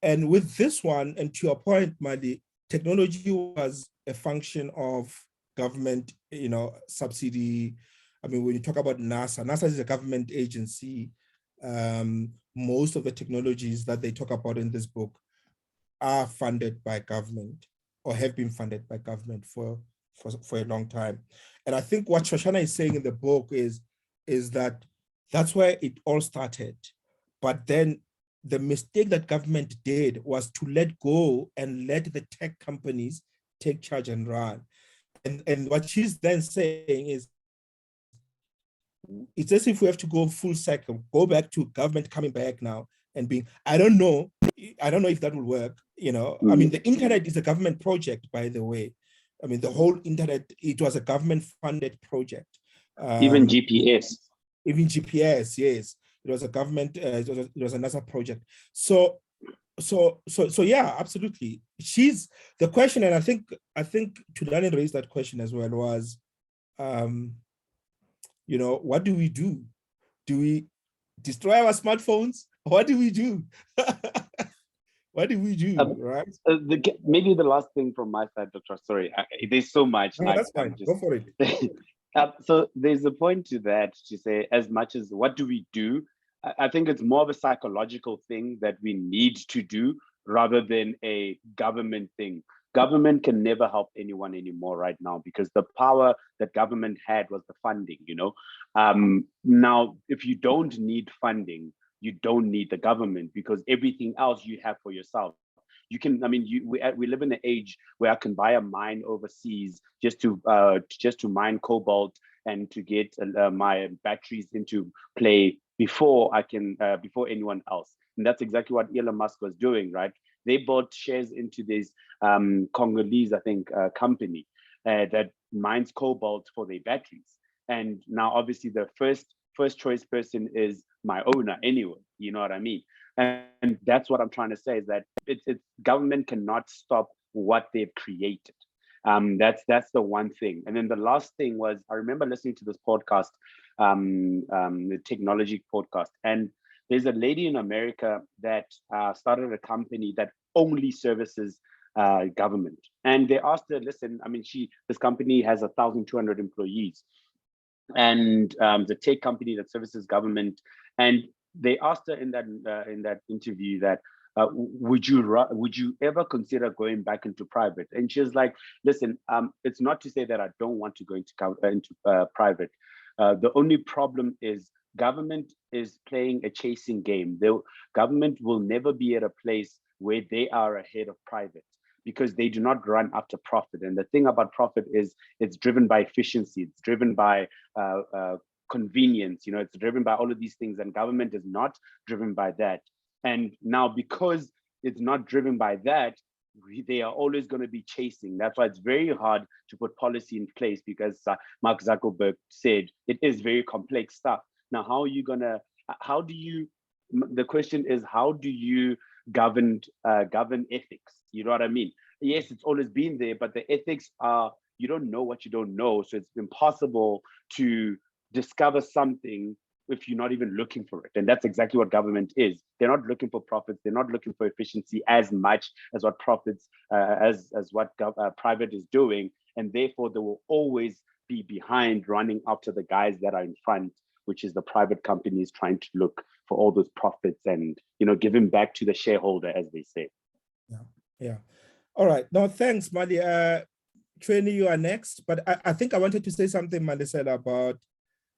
And with this one, and to your point, Madi, technology was a function of government, subsidy. I mean, when you talk about NASA is a government agency. Most of the technologies that they talk about in this book are funded by government, or have been funded by government for a long time. And I think what Shoshana is saying in the book is that that's where it all started. But then the mistake that government did was to let go and let the tech companies take charge and run. And what she's then saying is, it's as if we have to go full cycle, go back to government coming back now and being, I don't know if that will work. I mean, the internet is a government project, by the way. I mean, the whole internet, it was a government funded project. Even GPS. Even GPS, yes. It was a government, it was a NASA project. So yeah, absolutely. She's the question, and I think Tulani raised that question as well, was, what do we do? Do we destroy our smartphones? What do we do? What do we do, right? Maybe the last thing from my side, Dr. Sorry, there's so much. No, that's fine. Go for it. So there's a point to that, to say, as much as what do we do, I think it's more of a psychological thing that we need to do rather than a government thing. Government can never help anyone anymore right now, because the power that government had was the funding, Now, if you don't need funding, you don't need the government, because everything else you have for yourself. You can, we live in an age where I can buy a mine overseas just to mine cobalt and to get my batteries into play before anyone else. And that's exactly what Elon Musk was doing, right? They bought shares into this Congolese, I think, company that mines cobalt for their batteries. And now, obviously, the first choice person is my owner anyway. You know what I mean? And that's what I'm trying to say, is that government cannot stop what they've created. That's the one thing. And then the last thing was, I remember listening to this podcast the technology podcast. And there's a lady in America that started a company that only services government. And they asked her, listen, I mean, this company has 1,200 employees, and the tech company that services government. And they asked her in that interview that, would you ever consider going back into private? And she was like, listen, it's not to say that I don't want to go into private. The only problem is government is playing a chasing game. The government will never be at a place where they are ahead of private, because they do not run after profit. And the thing about profit is it's driven by efficiency, it's driven by convenience, it's driven by all of these things, and government is not driven by that. And now, because it's not driven by that, they are always going to be chasing. That's why it's very hard to put policy in place, because Mark Zuckerberg said it is very complex stuff. Now, the question is, how do you govern ethics? You know what I mean? Yes, it's always been there, but the ethics are, you don't know what you don't know. So it's impossible to discover something if you're not even looking for it. And that's exactly what government is. They're not looking for profits. They're not looking for efficiency as much as what profits, as what private is doing. And therefore, they will always be behind, running after the guys that are in front, which is the private companies trying to look for all those profits and, giving back to the shareholder, as they say. Yeah. All right. No, thanks, Mali. Trini, you are next. But I think I wanted to say something, Mali said about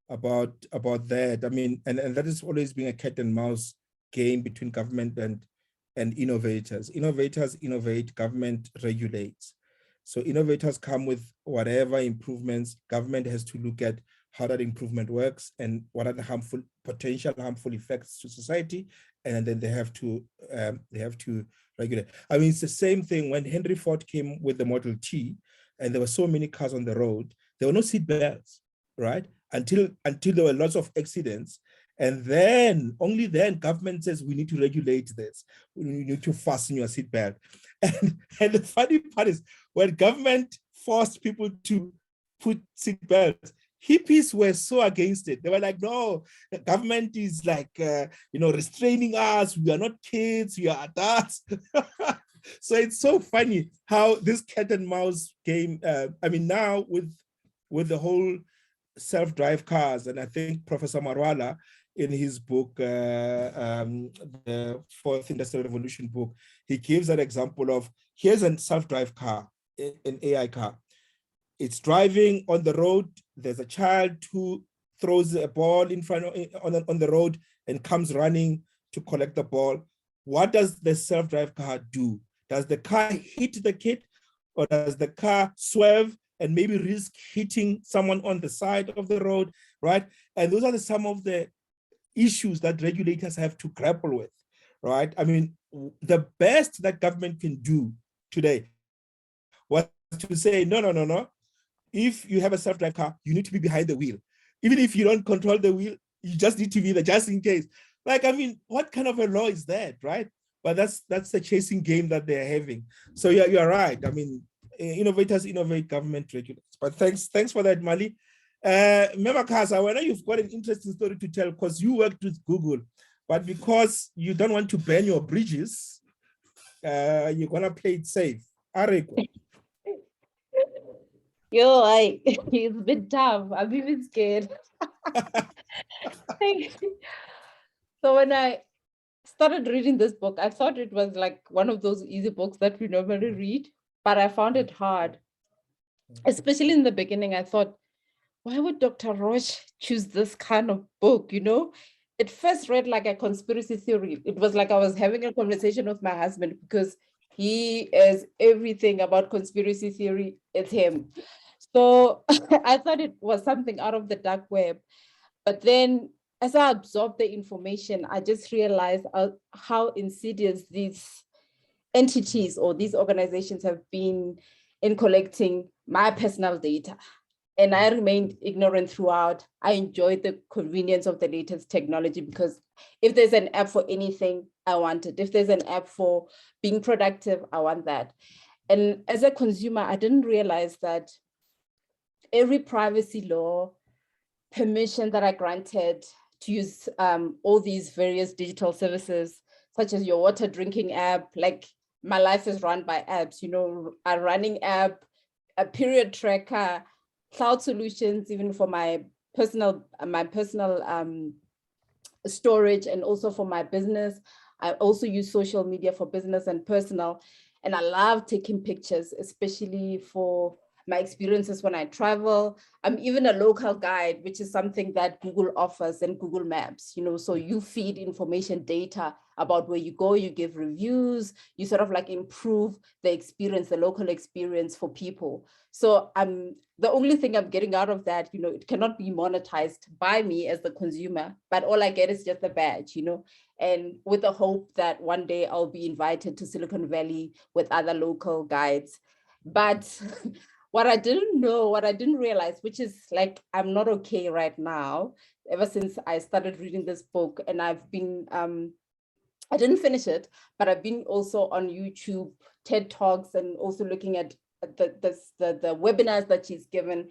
that. I mean, and that has always been a cat and mouse game between government and innovators. Innovators innovate, government regulates. So innovators come with whatever improvements. Government has to look at how that improvement works and what are the potential harmful effects to society, and then they have to regulate. I mean, it's the same thing when Henry Ford came with the Model T, and there were so many cars on the road. There were no seat belts, right? Until there were lots of accidents, and then only then government says we need to regulate this. We need to fasten your seat belt. And the funny part is, when government forced people to put seat belts, hippies were so against it. They were like, no, the government is like, restraining us. We are not kids, we are adults. So it's so funny how this cat and mouse game, now with the whole self-drive cars, and I think Professor Marwala in his book, the Fourth Industrial Revolution book, he gives an example of, here's a self-drive car, an AI car. It's driving on the road. There's a child who throws a ball in front on the road and comes running to collect the ball. What does the self-drive car do? Does the car hit the kid, or does the car swerve and maybe risk hitting someone on the side of the road, right? And those are some of the issues that regulators have to grapple with, right? I mean, the best that government can do today was to say, no. If you have a self-drive car, you need to be behind the wheel. Even if you don't control the wheel, you just need to be there just in case. Like, I mean, what kind of a law is that, right? But that's the chasing game that they're having. So yeah, you're right. I mean, innovators innovate, government regulates. But thanks for that, Mali. Memakasa, I know you've got an interesting story to tell because you worked with Google, but because you don't want to burn your bridges, you're gonna play it safe. Arekwa. It's been tough. I'm even scared. So when I started reading this book, I thought it was like one of those easy books that we normally read, but I found it hard. Especially in the beginning, I thought, why would Dr. Roche choose this kind of book? It first read like a conspiracy theory. It was like I was having a conversation with my husband, because he is everything about conspiracy theory. It's him. So I thought it was something out of the dark web. But then as I absorbed the information, I just realized how insidious these entities or these organizations have been in collecting my personal data. And I remained ignorant throughout. I enjoyed the convenience of the latest technology, because if there's an app for anything, I want it. If there's an app for being productive, I want that. And as a consumer, I didn't realize that every privacy law permission that I granted to use all these various digital services, such as your water drinking app. Like my life is run by apps, you know, a running app, a period tracker, cloud solutions, even for my personal storage, and also for my business. I also use social media for business and personal. And I love taking pictures, especially for my experiences when I travel. I'm even a local guide, which is something that Google offers, and Google Maps, you know, so you feed information data about where you go, you give reviews, you sort of like improve the experience, the local experience for people. So the only thing I'm getting out of that, you know, it cannot be monetized by me as the consumer, but all I get is just a badge, you know, and with the hope that one day I'll be invited to Silicon Valley with other local guides. But what I didn't realize, which is like, I'm not okay right now, ever since I started reading this book, and I've been, I didn't finish it, but I've been also on YouTube, TED Talks, and also looking at the webinars that she's given,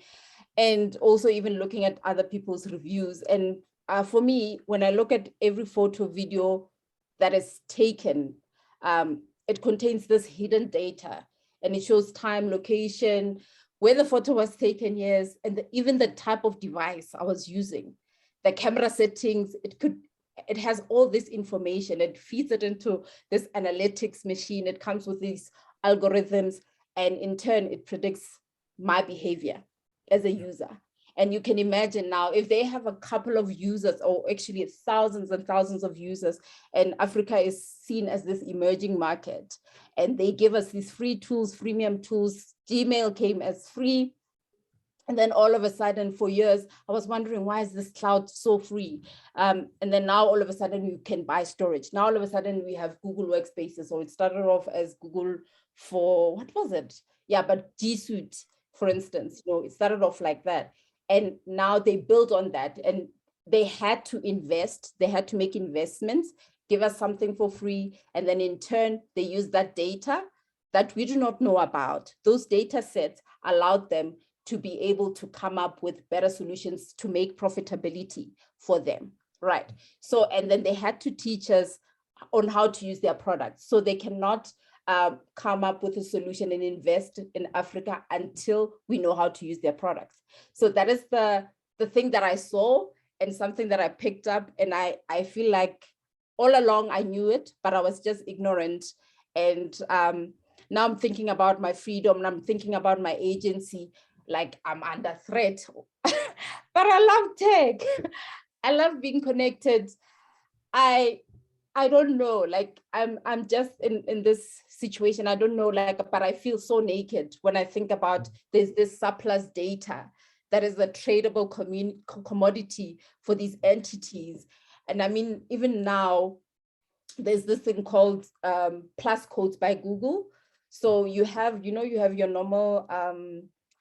and also even looking at other people's reviews. And for me, when I look at every photo, video that is taken, it contains this hidden data, and it shows time, location, where the photo was taken, yes, and even the type of device I was using, the camera settings. It has all this information. It feeds it into this analytics machine. It comes with these algorithms, and in turn, it predicts my behavior as a user. And you can imagine now, if they have a couple of users, or actually thousands and thousands of users, and Africa is seen as this emerging market, and they give us these free tools, freemium tools. Gmail came as free. And then all of a sudden, for years, I was wondering, why is this cloud so free? And then now all of a sudden you can buy storage. Now all of a sudden we have Google Workspaces. So it started off as Google for, what was it? Yeah, but G Suite, for instance, you know, it started off like that. And now they built on that, and they had to invest. They had to make investments, give us something for free. And then in turn, they use that data that we do not know about. Those data sets allowed them to be able to come up with better solutions to make profitability for them, right? So, and then they had to teach us on how to use their products. So they cannot come up with a solution and invest in Africa until we know how to use their products. So that is the thing that I saw, and something that I picked up, and I feel like all along I knew it, but I was just ignorant. And now I'm thinking about my freedom, and I'm thinking about my agency, like I'm under threat. But I love tech. I love being connected. I don't know, like I'm just in this situation. I don't know, like, but I feel so naked when I think about there's this surplus data that is a tradable commodity for these entities. And I mean, even now, there's this thing called plus codes by Google. So you have, you know, you have your normal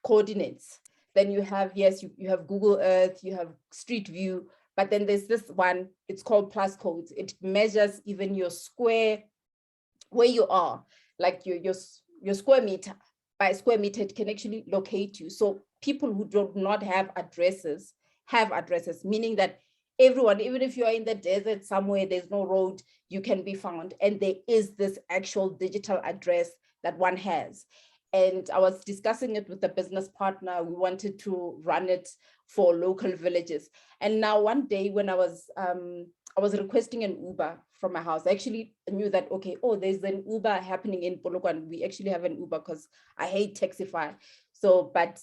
coordinates. Then you have, yes, you have Google Earth, you have Street View, but then there's this one, it's called plus codes. It measures even your square, where you are, like your square meter. By square meter, it can actually locate you. So people who do not have addresses, meaning that everyone, even if you are in the desert somewhere, there's no road, you can be found. And there is this actual digital address that one has. And I was discussing it with a business partner. We wanted to run it for local villages. And now one day when I was requesting an Uber from my house, I actually knew that, okay, oh, there's an Uber happening in Polokwane. We actually have an Uber because I hate Taxify. So, but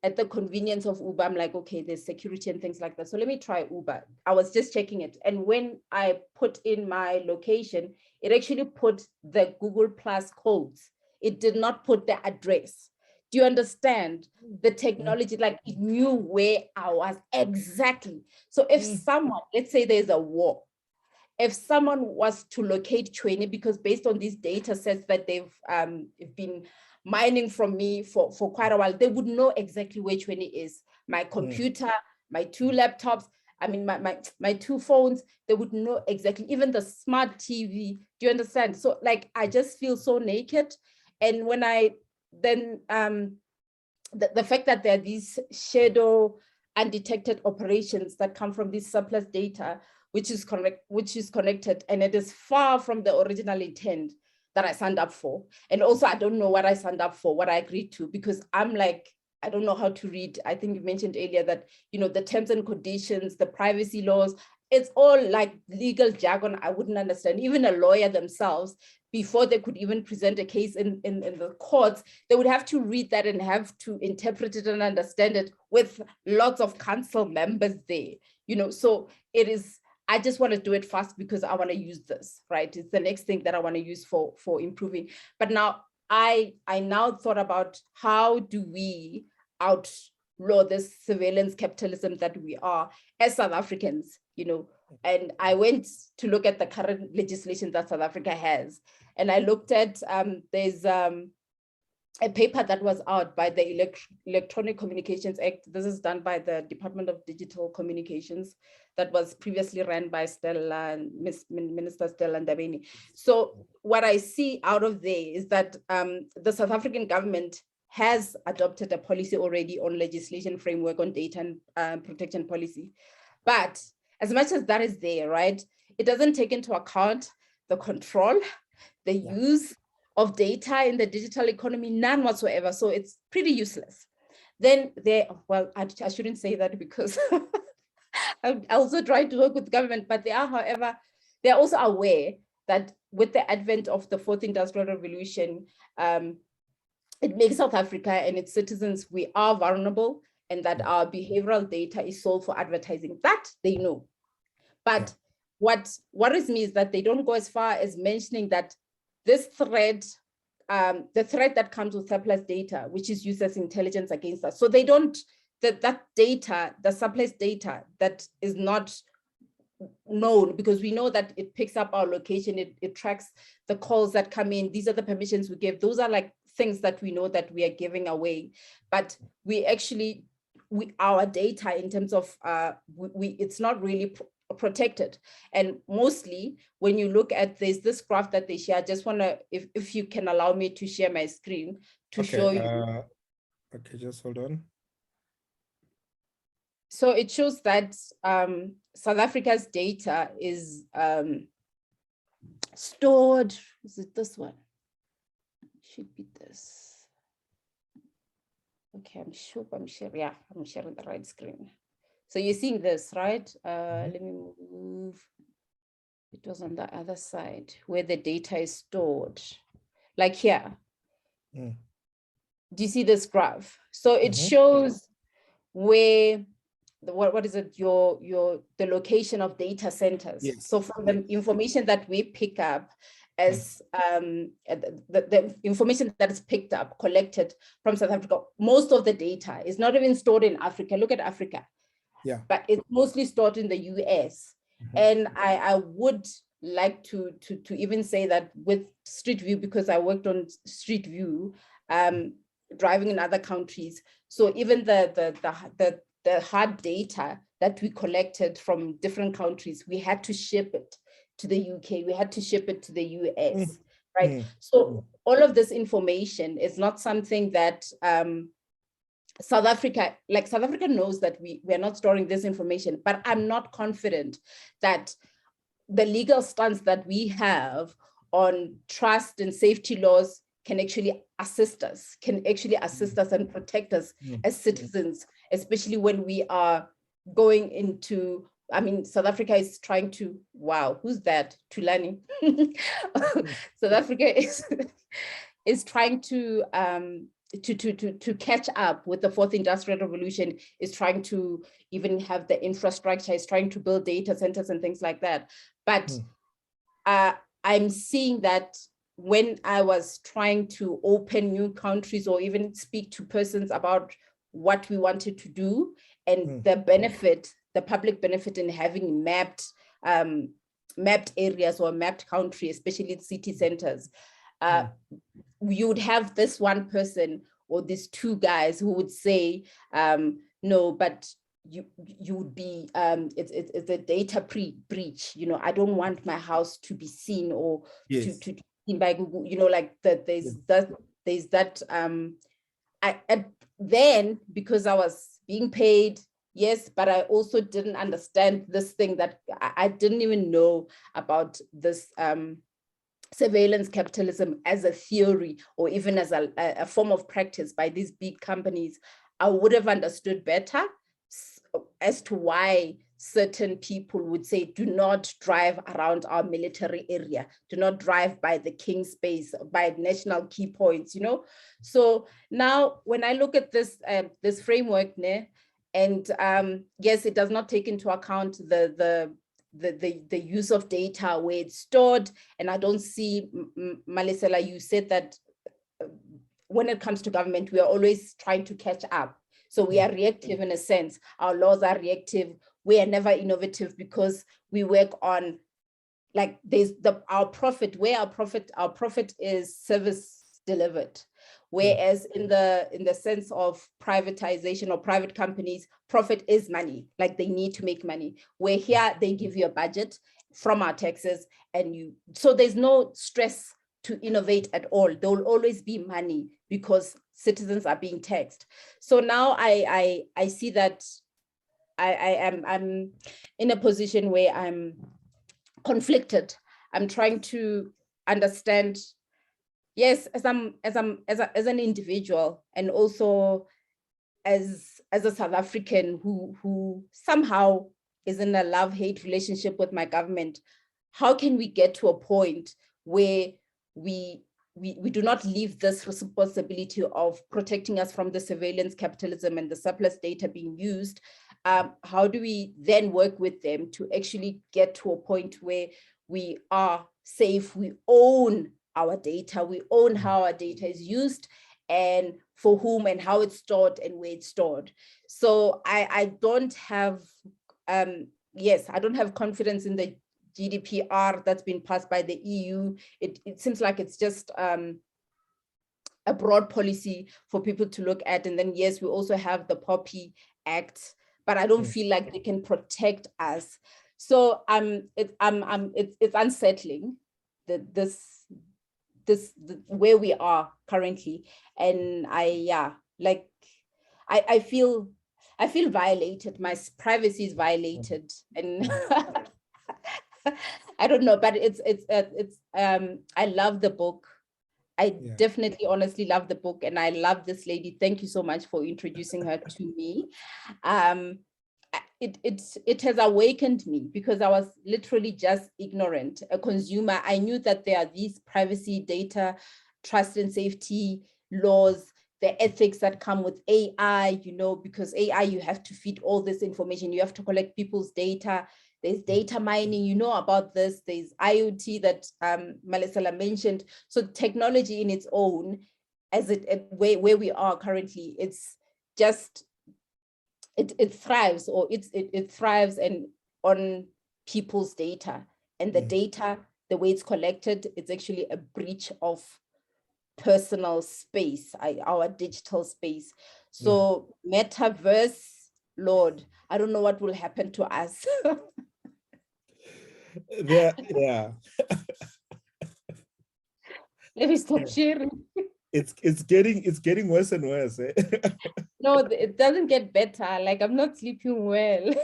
at the convenience of Uber, I'm like, okay, there's security and things like that. So let me try Uber. I was just checking it. And when I put in my location, it actually put the Google Plus codes. It did not put the address. Do you understand the technology? Like, it knew where I was exactly. So if someone, let's say there's a war, if someone was to locate Chweni, because based on these data sets that they've been mining from me for quite a while, they would know exactly where Chweni is. My computer, my two laptops, I mean, my two phones, they would know exactly, even the smart TV. Do you understand? So like, I just feel so naked. And when I then, the fact that there are these shadow undetected operations that come from this surplus data, which is connected, and it is far from the original intent that I signed up for. And also, I don't know what I signed up for, what I agreed to, because I'm like, I don't know how to read. I think you mentioned earlier that, you know, the terms and conditions, the privacy laws, it's all like legal jargon I wouldn't understand. Even a lawyer themselves, before they could even present a case in the courts, they would have to read that and have to interpret it and understand it with lots of council members there, you know. So it is, I just want to do it fast because I want to use this, right? It's the next thing that I want to use for improving. But now I now thought about, how do we outlaw this surveillance capitalism that we are as South Africans, you know? And I went to look at the current legislation that South Africa has. And I looked at, there's a paper that was out by the Electronic Communications Act. This is done by the Department of Digital Communications, that was previously run by Minister Stella Ndabeni. So what I see out of there is that the South African government has adopted a policy already on legislation framework on data and protection policy. But as much as that is there, right, it doesn't take into account the control, the use of data in the digital economy, none whatsoever. So it's pretty useless. Then well, I shouldn't say that because I also try to work with government, but they are, however, they're also aware that with the advent of the fourth industrial revolution, it makes South Africa and its citizens, we are vulnerable, and that our behavioral data is sold for advertising. That they know. But what worries me is that they don't go as far as mentioning that this threat, the threat that comes with surplus data, which is used as intelligence against us. So they don't, that data, the surplus data that is not known, because we know that it picks up our location, it tracks the calls that come in. These are the permissions we give. Those are like things that we know that we are giving away. But we actually, our data in terms of, it's not really protected. And mostly when you look at this graph that they share, I just want to, if you can allow me to share my screen to show you. Okay, just hold on. So it shows that South Africa's data is stored. Is it this one? It should be this. Okay, I'm sure, yeah, I'm sharing the right screen. So you're seeing this, right? Let me move. It was on the other side where the data is stored, like here. Do you see this graph? So it shows where what is it, the location of data centers. Yes. So from the information that we pick up as the information that is picked up, collected from South Africa, most of the data is not even stored in Africa. Look at Africa. Yeah. But it's mostly stored in the US. And I would like to even say that with Street View, because I worked on Street View, driving in other countries. So even the hard data that we collected from different countries, we had to ship it to the UK, we had to ship it to the US, right? So all of this information is not something that South Africa knows that we are not storing this information, but I'm not confident that the legal stance that we have on trust and safety laws can actually assist us, and protect us as citizens, especially when we are going into, I mean, South Africa is trying to, wow, who's that? Tulani. South Africa is trying to catch up with the fourth industrial revolution, is trying to even have the infrastructure, is trying to build data centers and things like that. But I'm seeing that when I was trying to open new countries or even speak to persons about what we wanted to do and the benefit, the public benefit in having mapped areas or mapped country, especially in city centers, you would have this one person or these two guys who would say, no, but you would be, it's a data breach. You know, I don't want my house to be seen or to seen by Google. You know, like that. There's that. Then because I was being paid, yes, but I also didn't understand this thing that I didn't even know about this surveillance capitalism as a theory or even as a form of practice by these big companies. I would have understood better as to why certain people would say, do not drive around our military area, do not drive by the King's Space, by national key points, you know. So now when I look at this this framework, and yes, it does not take into account the use of data, where it's stored. And I don't see, Malisela, you said that when it comes to government, we are always trying to catch up. So we are reactive in a sense. Our laws are reactive. We are never innovative because we work on, like, there's our profit, where our profit is service delivered. Whereas in the sense of privatization or private companies, profit is money, like they need to make money. Where here they give you a budget from our taxes, and so there's no stress to innovate at all. There will always be money because citizens are being taxed. So now I see that I'm in a position where I'm conflicted. I'm trying to understand, yes, as an individual, and also as a South African who somehow is in a love-hate relationship with my government. How can we get to a point where we do not leave this responsibility of protecting us from the surveillance capitalism and the surplus data being used? How do we then work with them to actually get to a point where we are safe, we own our data, we own how our data is used, and for whom and how it's stored and where it's stored? So I don't have, yes, I don't have confidence in the GDPR that's been passed by the EU. It seems like it's just a broad policy for people to look at. And then, yes, we also have the POPI Act, but I don't feel like they can protect us. So it's unsettling that this where we are currently. And I feel violated. My privacy is violated, and I don't know, but it's I love the book. I definitely honestly love the book, and I love this lady. Thank you so much for introducing her to me. It has awakened me, because I was literally just ignorant, a consumer. I knew that there are these privacy, data, trust and safety laws, the ethics that come with AI, you know, because AI, you have to feed all this information, you have to collect people's data. There's data mining, you know about this. There's IoT that Malisela mentioned. So technology in its own, as where we are currently, it's just, it thrives, or it thrives and on people's data. And the data, the way it's collected, it's actually a breach of personal space, our digital space. So metaverse, Lord, I don't know what will happen to us. Yeah. Let me stop sharing. It's getting worse and worse. Eh? No, it doesn't get better. Like, I'm not sleeping well.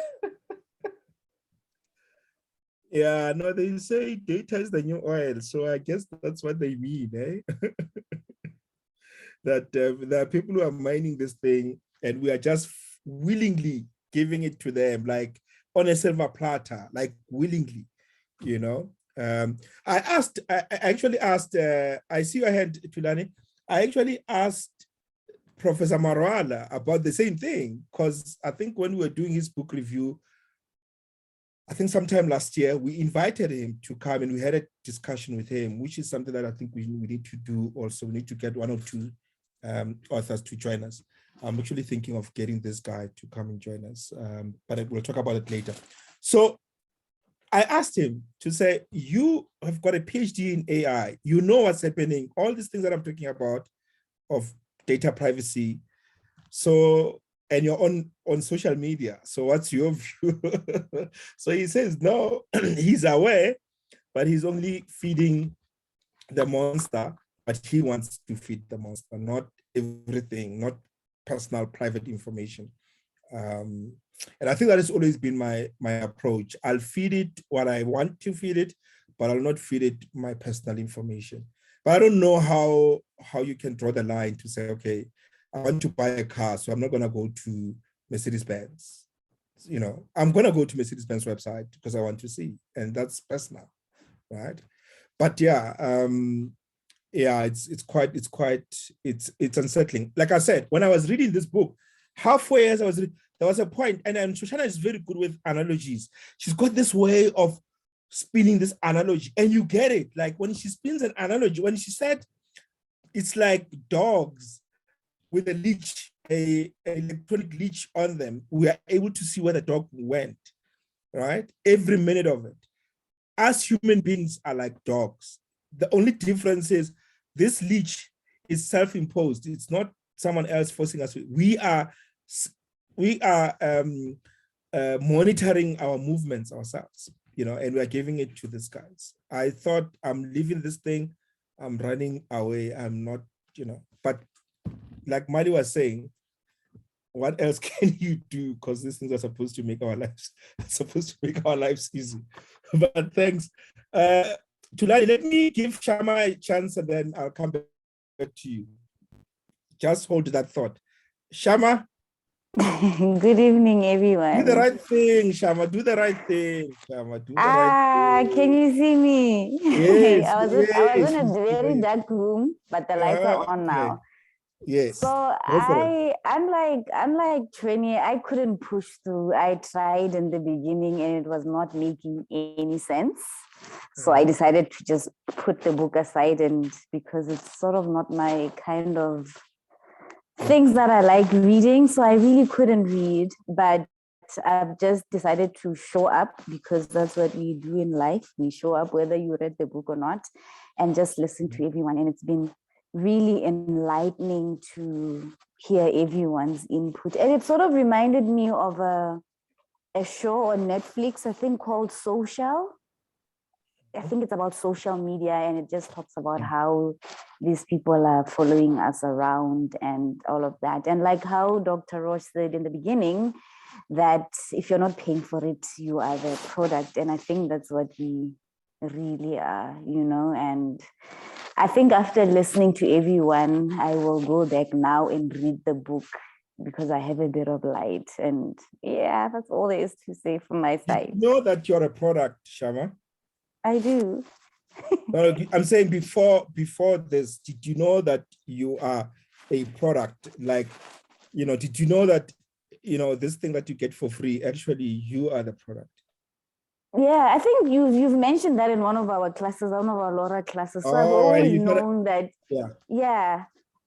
Yeah, no, they say data is the new oil. So I guess that's what they mean, eh? That there are people who are mining this thing, and we are just willingly giving it to them, like on a silver platter, like willingly, you know. I actually asked, I see your hand, Tulani. I actually asked Professor Marwala about the same thing, because I think when we were doing his book review, I think sometime last year, we invited him to come and we had a discussion with him, which is something that I think we need to do also. We need to get one or two authors to join us. I'm actually thinking of getting this guy to come and join us, but we'll talk about it later. So I asked him to say, you have got a PhD in AI, you know what's happening, all these things that I'm talking about of data privacy. So, and you're on social media. So what's your view? So he says, no, he's aware, but he's only feeding the monster, but he wants to feed the monster, not everything, not personal private information. And I think that has always been my approach. I'll feed it what I want to feed it, but I'll not feed it my personal information. But I don't know how you can draw the line to say, okay, I want to buy a car, so I'm not going to go to Mercedes-Benz. You know, I'm going to go to Mercedes-Benz website because I want to see, and that's personal, right? But yeah, it's unsettling. Like I said, when I was reading this book, halfway as I was reading, there was a point, and Shoshana is very good with analogies. She's got this way of spinning this analogy, and you get it. Like when she spins an analogy, when she said it's like dogs with a leash, a electronic leash on them, we are able to see where the dog went, right? Every minute of it. Us human beings are like dogs. The only difference is this leash is self-imposed. It's not someone else forcing us. We are monitoring our movements ourselves, you know, and we are giving it to these guys. I thought I'm leaving this thing, I'm running away, I'm not, you know, but like Mali was saying, what else can you do? Because these things are supposed to make our lives easy. But thanks. Tulani, let me give Shama a chance and then I'll come back to you. Just hold that thought. Shama? Good evening, everyone. Do the right thing, Shama. Do the right thing, Shama. Do the right thing. Can you see me? Yes. I was in a very dark room, but the lights are on now. Yes. So I'm like 20. I couldn't push through. I tried in the beginning and it was not making any sense. So I decided to just put the book aside, and because it's sort of not my kind of things that I like reading, so I really couldn't read, but I've just decided to show up because that's what we do in life. We show up whether you read the book or not, and just listen to everyone. And it's been really enlightening to hear everyone's input. And it sort of reminded me of a show on Netflix, I think called Social. I think it's about social media, and it just talks about how these people are following us around and all of that. And like how Dr. Roche said in the beginning, that if you're not paying for it, you are the product. And I think that's what we really are, you know. And I think after listening to everyone, I will go back now and read the book because I have a bit of light. And yeah, that's all there is to say from my side. You know that you're a product, Shama? I do. No, I'm saying before this, did you know that you are a product? Like, you know, did you know that, you know, this thing that you get for free, actually you are the product? Yeah, I think you've mentioned that in one of our classes, one of our Lora classes. So I've always known that. Yeah.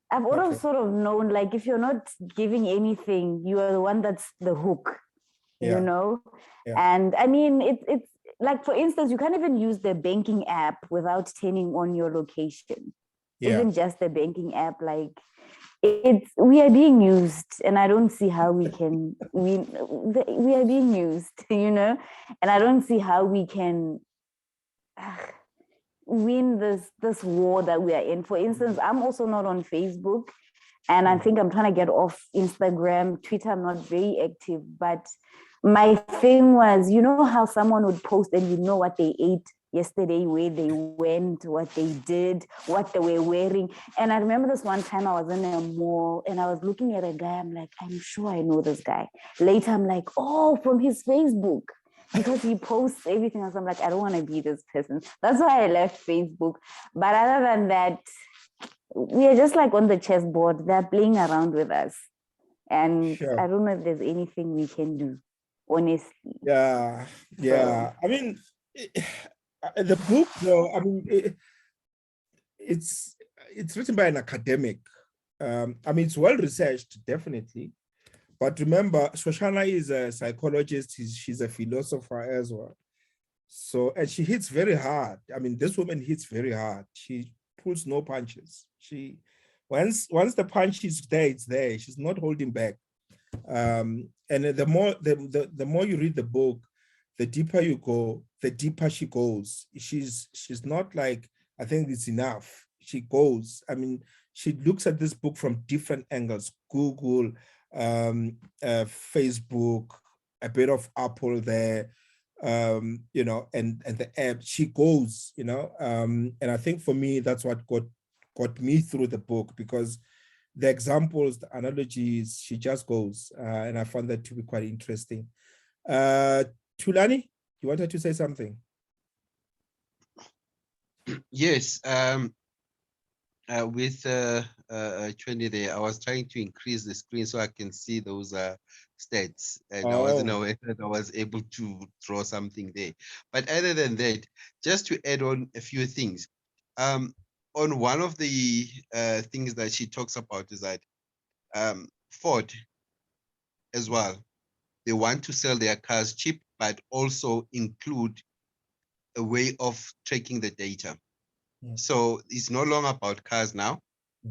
I've always sort of known, like, if you're not giving anything, you are the one that's the hook, you know? And I mean, it's like, for instance, you can't even use the banking app without turning on your location. Even just the banking app, like, we are being used, and I don't see how we can we are being used, you know, and I don't see how we can win this war that we are in. For instance, I'm also not on Facebook, and I think I'm trying to get off Instagram, Twitter. I'm not very active, but my thing was, you know how someone would post and you know what they ate yesterday, where they went, what they did, what they were wearing. And I remember this one time I was in a mall and I was looking at a guy. I'm like, I'm sure I know this guy. Later, I'm like, oh, from his Facebook, because he posts everything else. I'm like, I don't want to be this person. That's why I left Facebook. But other than that, we are just like on the chessboard. They're playing around with us. And I don't know if there's anything we can do, honestly. Yeah. I mean, the book, though, I mean, it's written by an academic. I mean, it's well researched, definitely. But remember, Shoshana is a psychologist. She's a philosopher as well. So, and she hits very hard. I mean, this woman hits very hard. She pulls no punches. She, once the punch is there, it's there. She's not holding back. And the more you read the book, the deeper you go, the deeper she goes. She's not like, I think it's enough. She goes. I mean, she looks at this book from different angles: Google, Facebook, a bit of Apple there, you know, and the app, she goes, you know, and I think for me, that's what got me through the book, because the examples, the analogies, she just goes, and I found that to be quite interesting. Thulani, you wanted to say something? Yes, with 20 there, I was trying to increase the screen so I can see those stats, and I wasn't aware that I was able to draw something there. But other than that, just to add on a few things, on one of the things that she talks about is that Ford as well, they want to sell their cars cheap, but also include a way of tracking the data. So it's no longer about cars now.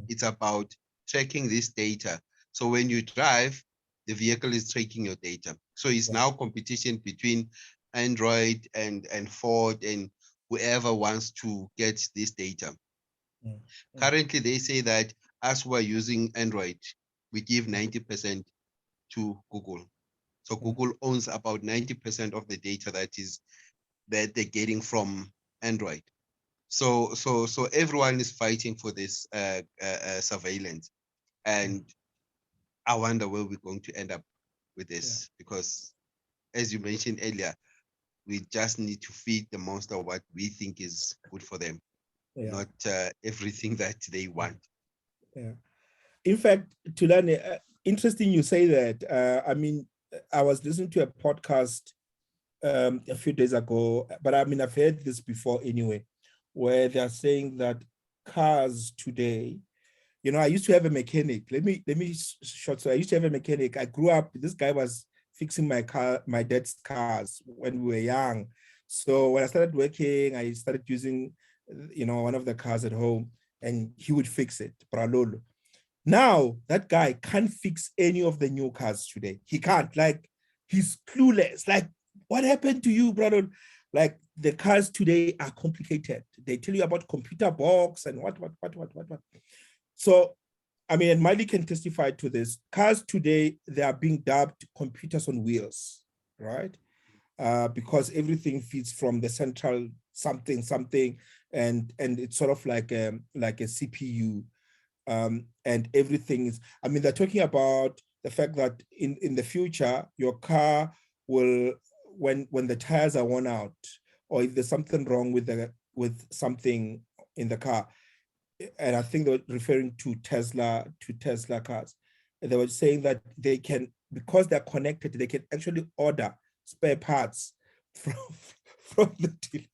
It's about tracking this data. So when you drive, the vehicle is tracking your data. So it's now competition between Android and Ford and whoever wants to get this data. Currently, they say that us who are using Android, we give 90% to Google. So Google owns about 90% of the data that they're getting from Android. So everyone is fighting for this surveillance, and I wonder where we're going to end up with this, because as you mentioned earlier, we just need to feed the monster what we think is good for them, not everything that they want. Yeah. In fact, Thulani, interesting you say that. I mean, I was listening to a podcast a few days ago, but I mean, I've heard this before anyway, where they're saying that cars today, you know, I used to have a mechanic. Let me short. So I used to have a mechanic. I grew up, this guy was fixing my dad's cars when we were young. So when I started working, I started using, you know, one of the cars at home, and he would fix it. Pralolo. Now that guy can't fix any of the new cars today. He can't. Like, he's clueless. Like, what happened to you, brother? Like, the cars today are complicated. They tell you about computer box and what. So, I mean, and Miley can testify to this. Cars today, they are being dubbed computers on wheels, right? Because everything feeds from the central something, and it's sort of like a CPU. And everything is, I mean, they're talking about the fact that in the future, your car will, when the tires are worn out, or if there's something wrong with something in the car, and I think they were referring to Tesla cars, they were saying that they can, because they're connected, they can actually order spare parts from the dealer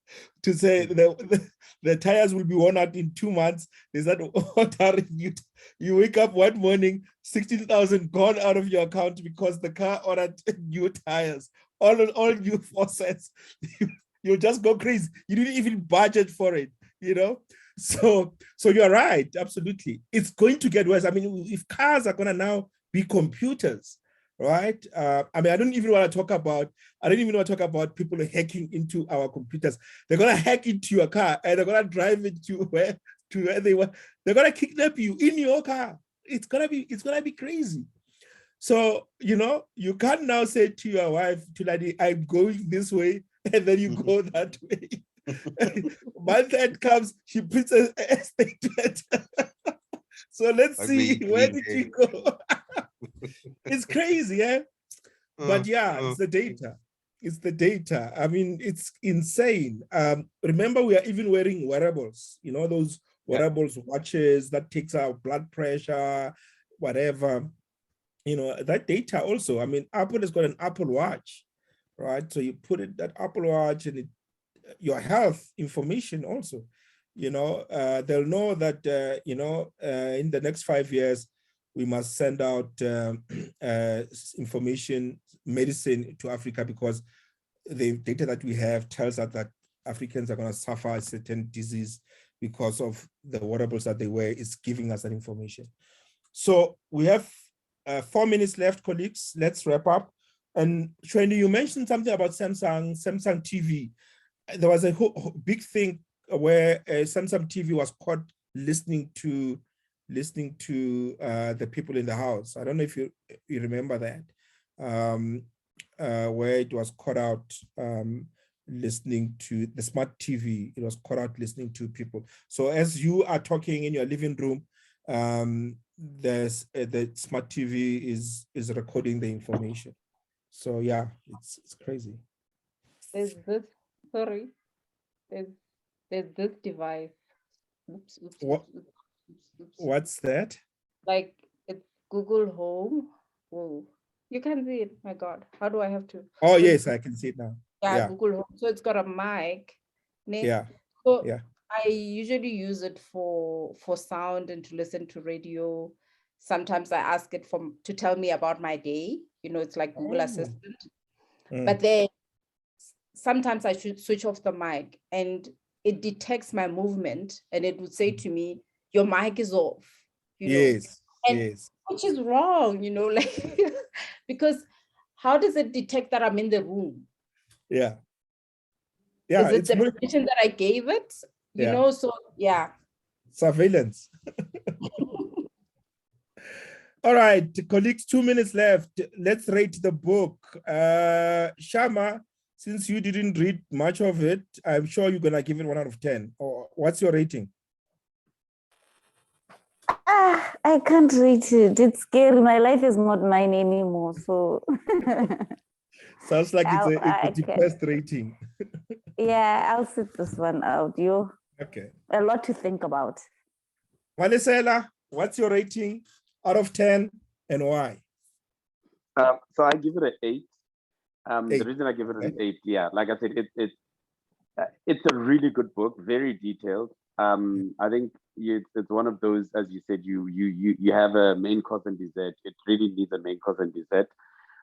to say the tires will be worn out in 2 months. Is that ordering you? You wake up one morning, 16,000 gone out of your account because the car ordered new tires, all new faucets. You'll just go crazy. You didn't even budget for it, you know? So you're right, absolutely. It's going to get worse. I mean, if cars are gonna now be computers, right? I mean, I don't even want to talk about people hacking into our computers. They're gonna hack into your car and they're gonna drive it to where they want. They're gonna kidnap you in your car. It's gonna be crazy. So, you know, you can't now say to your wife, Thulani, I'm going this way, and then you go that way. Month end comes, she puts a statement. So let's see, where did you go? It's crazy, eh? But yeah, it's the data. It's the data. I mean, it's insane. Remember, we are even wearing wearables, you know, those wearables, watches that takes our blood pressure, whatever. You know, that data also. I mean, Apple has got an Apple Watch, right? So you put it, that Apple Watch, and your health information also, you know, they'll know that, you know, in the next 5 years, we must send out information, medicine to Africa, because the data that we have tells us that Africans are going to suffer a certain disease because of the wearables that they wear. Is giving us that information. So we have 4 minutes left, colleagues. Let's wrap up. And Shweni, you mentioned something about Samsung TV. There was a big thing where Samsung TV was caught listening to the people in the house. I don't know if you remember that. where it was caught out listening to the smart TV. It was caught out listening to people. So as you are talking in your living room, there's the smart TV is recording the information. So yeah, it's crazy. There's this, sorry, there's this device. Oops, oops, What? oops, oops, oops, oops. What's that? Like it's Google Home. Whoa, you can see it. My God, how do I have to? Oh So yes, I can see it now. yeah, Yeah. Google Home. So it's got a mic. Ne? Yeah. So Yeah. I usually use it for sound and to listen to radio. Sometimes I ask it to tell me about my day. You know, it's like Google Assistant. But then sometimes I should switch off the mic and it detects my movement and it would say to me, your mic is off. You know, Yes. and Yes. which is wrong, you know, like because how does it detect that I'm in the room? Yeah. Yeah. Is it the permission that I gave it? You know, so yeah. Surveillance. All right, colleagues, 2 minutes left. Let's rate the book. Shama, since you didn't read much of it, I'm sure you're gonna give it 1 out of 10. Or what's your rating? I can't rate it. It's scary. My life is not mine anymore. So Sounds like it's a depressed rating. Yeah, I'll sit this one out. Okay. A lot to think about. Malisela, what's your rating out of 10 and why? So I give it an 8. 8. The reason I give it an 8, yeah, like I said, it's a really good book, very detailed. I think it's one of those, as you said, you have a main cause and dessert. It really needs a main cause and dessert,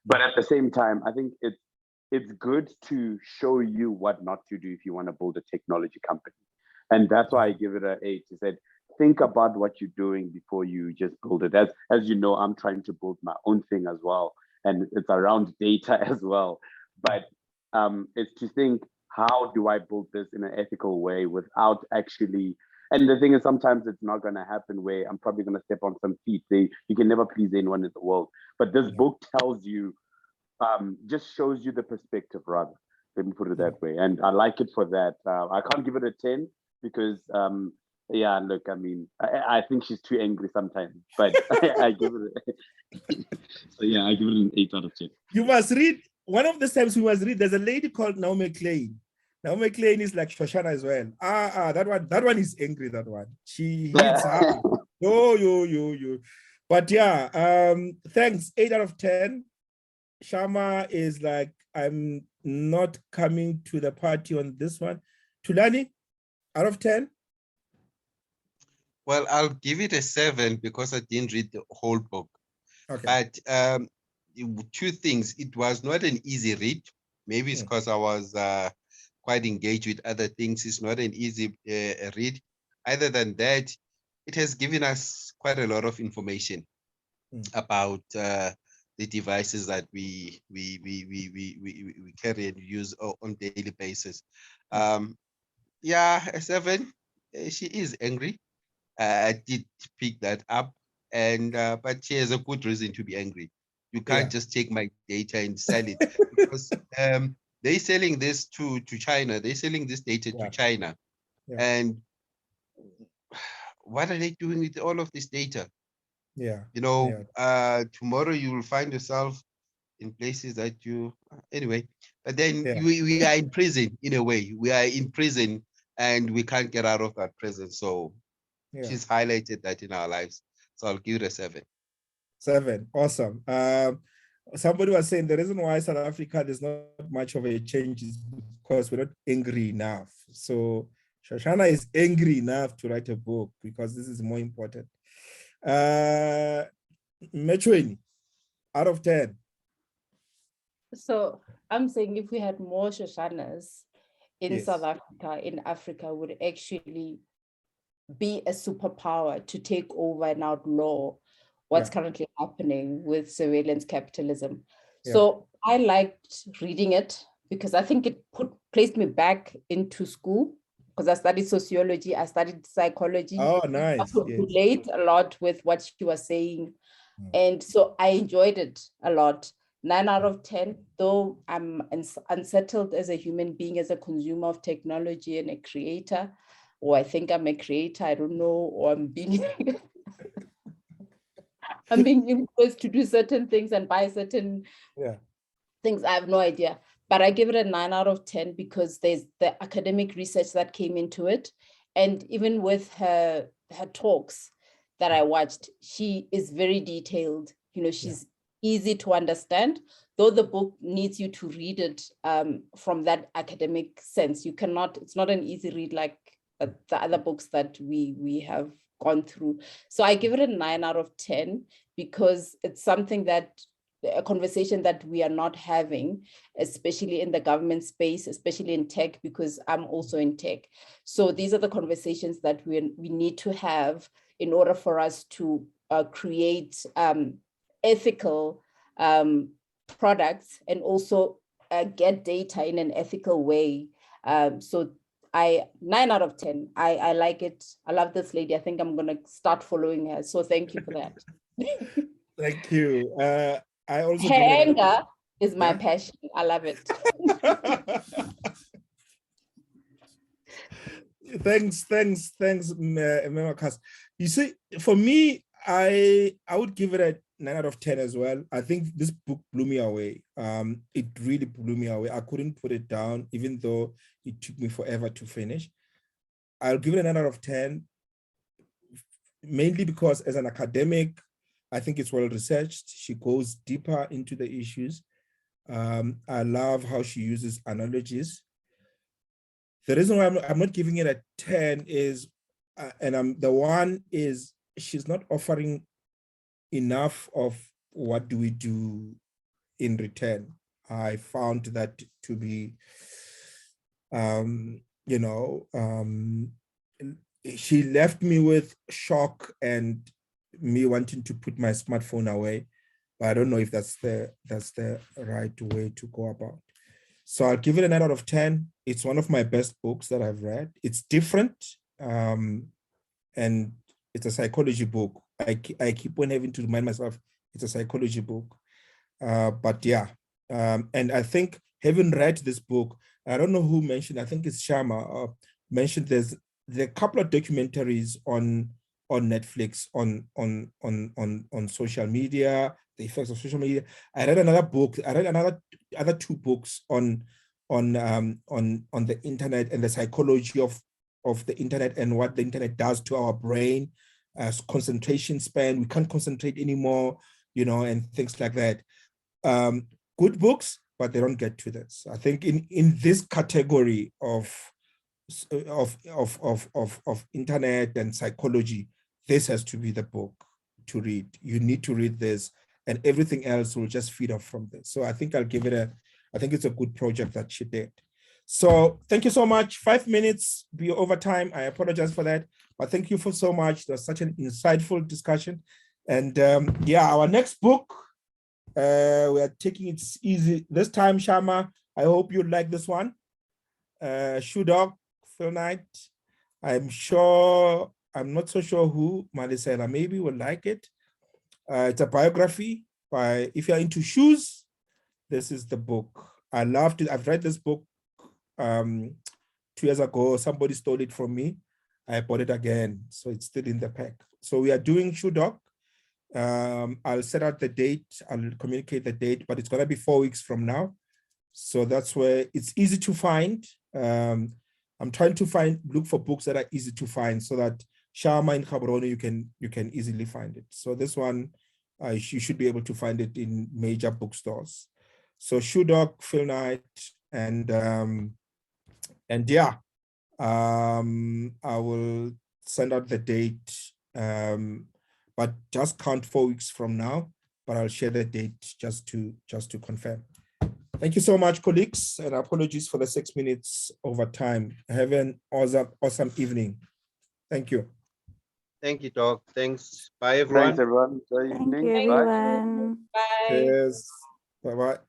but at the same time, I think it's good to show you what not to do if you want to build a technology company, and that's why I give it an 8. He said, think about what you're doing before you just build it. As you know, I'm trying to build my own thing as well, and it's around data as well. But it's to think, how do I build this in an ethical way without actually, and the thing is, sometimes it's not going to happen where I'm probably going to step on some feet. You can never please anyone in the world. But this book tells you, just shows you the perspective, rather. Let me put it that way. And I like it for that. I can't give it a 10 because, yeah, look, I mean, I think she's too angry sometimes, but I give it, so yeah, I give it an 8 out of 10. You must read, one of the times we must read, there's a lady called Naomi Klein. Naomi Klein is like Shoshana as well. That one is angry, that one. She hits hard. Yo. But yeah, thanks, 8 out of 10. Shama is like, I'm not coming to the party on this one. Tulani, out of 10? Well, I'll give it a 7 because I didn't read the whole book. Okay. But 2 things. It was not an easy read. Maybe it's because I was quite engaged with other things. It's not an easy read. Other than that, it has given us quite a lot of information about the devices that we carry and use on daily basis. Yeah, a 7. She is angry. I did pick that up, and but she has a good reason to be angry. You can't just take my data and sell it because they're selling this to China. They're selling this data to China, and what are they doing with all of this data? You know, tomorrow you will find yourself in places that you anyway. But then we are in prison in a way. We are in prison and we can't get out of that prison. So she's highlighted that in our lives. So I'll give it a 7. 7, awesome. Somebody was saying the reason why South Africa there's not much of a change is because we're not angry enough. So Shoshana is angry enough to write a book because this is more important. Metroini, out of 10. So I'm saying if we had more Shoshanas in South Africa, in Africa, would actually be a superpower to take over and outlaw what's currently happening with surveillance capitalism. So I liked reading it because I think it placed me back into school because I studied sociology, I studied psychology. Oh, nice. I could relate a lot with what she was saying. And so I enjoyed it a lot. 9 out of 10, though I'm unsettled as a human being, as a consumer of technology and a creator, or I think I'm a creator, I don't know, or I'm being I'm being influenced to do certain things and buy certain things. I have no idea, but I give it a 9 out of 10 because there's the academic research that came into it. And even with her talks that I watched, she is very detailed. You know, she's easy to understand, though the book needs you to read it from that academic sense. You cannot, it's not an easy read like the other books that we have gone through. So I give it a 9 out of 10 because it's something that, a conversation that we are not having, especially in the government space, especially in tech, because I'm also in tech. So these are the conversations that we need to have in order for us to create ethical products and also get data in an ethical way. So 9 out of 10. I like it. I love this lady. I think I'm gonna start following her. So thank you for that. Thank you. I also her anger is my passion. I love it. Thanks, Memakas. You see, for me, I would give it a 9 out of 10 as well. I think this book blew me away. It really blew me away. I couldn't put it down, even though it took me forever to finish. I'll give it a 9 out of 10, mainly because as an academic, I think it's well researched. She goes deeper into the issues. I love how she uses analogies. The reason why I'm not giving it a 10 is, she's not offering enough of what do we do in return. I found that to be, she left me with shock and me wanting to put my smartphone away. But I don't know if that's the right way to go about. So I'll give it a 9 out of 10. It's one of my best books that I've read. It's different, and it's a psychology book. I keep on having to remind myself it's a psychology book. But yeah, and I think having read this book, I don't know who mentioned, I think it's Shama, mentioned there are a couple of documentaries on Netflix on social media, the effects of social media. I read another book. I read other 2 books on the internet and the psychology of the internet and what the internet does to our brain, as concentration span. We can't concentrate anymore, and things like that. Good books, but they don't get to this. I think in this category of internet and psychology, this has to be the book to read. You need to read this, and everything else will just feed off from this. So I think I'll give it I think it's a good project that she did. So thank you so much. 5 minutes be over time. I apologize for that, but thank you for so much. It was such an insightful discussion. And our next book, we are taking it easy this time, Shama. I hope you like this one. Shoe Dog, Phil Knight. I'm not so sure who, Malisela maybe will like it. It's a biography by, if you're into shoes, this is the book. I loved it. I've read this book 2 years ago. Somebody stole it from me. I bought it again, so it's still in the pack. So we are doing Shoe Dog. I'll set out the date. I'll communicate the date, but it's gonna be 4 weeks from now. So that's where it's easy to find. I'm trying to look for books that are easy to find so that Shama in Gaborone, you can easily find it. So this one, you should be able to find it in major bookstores. So Shoe Dog, Phil Knight, and I will send out the date, but just count 4 weeks from now. But I'll share the date just to confirm. Thank you so much, colleagues, and apologies for the 6 minutes over time. Have an awesome evening. Thank you. Thank you, Doc. Thanks. Bye, everyone. Thanks, everyone. Good Thank evening. you, Bye. everyone. Bye. Yes. Bye-bye.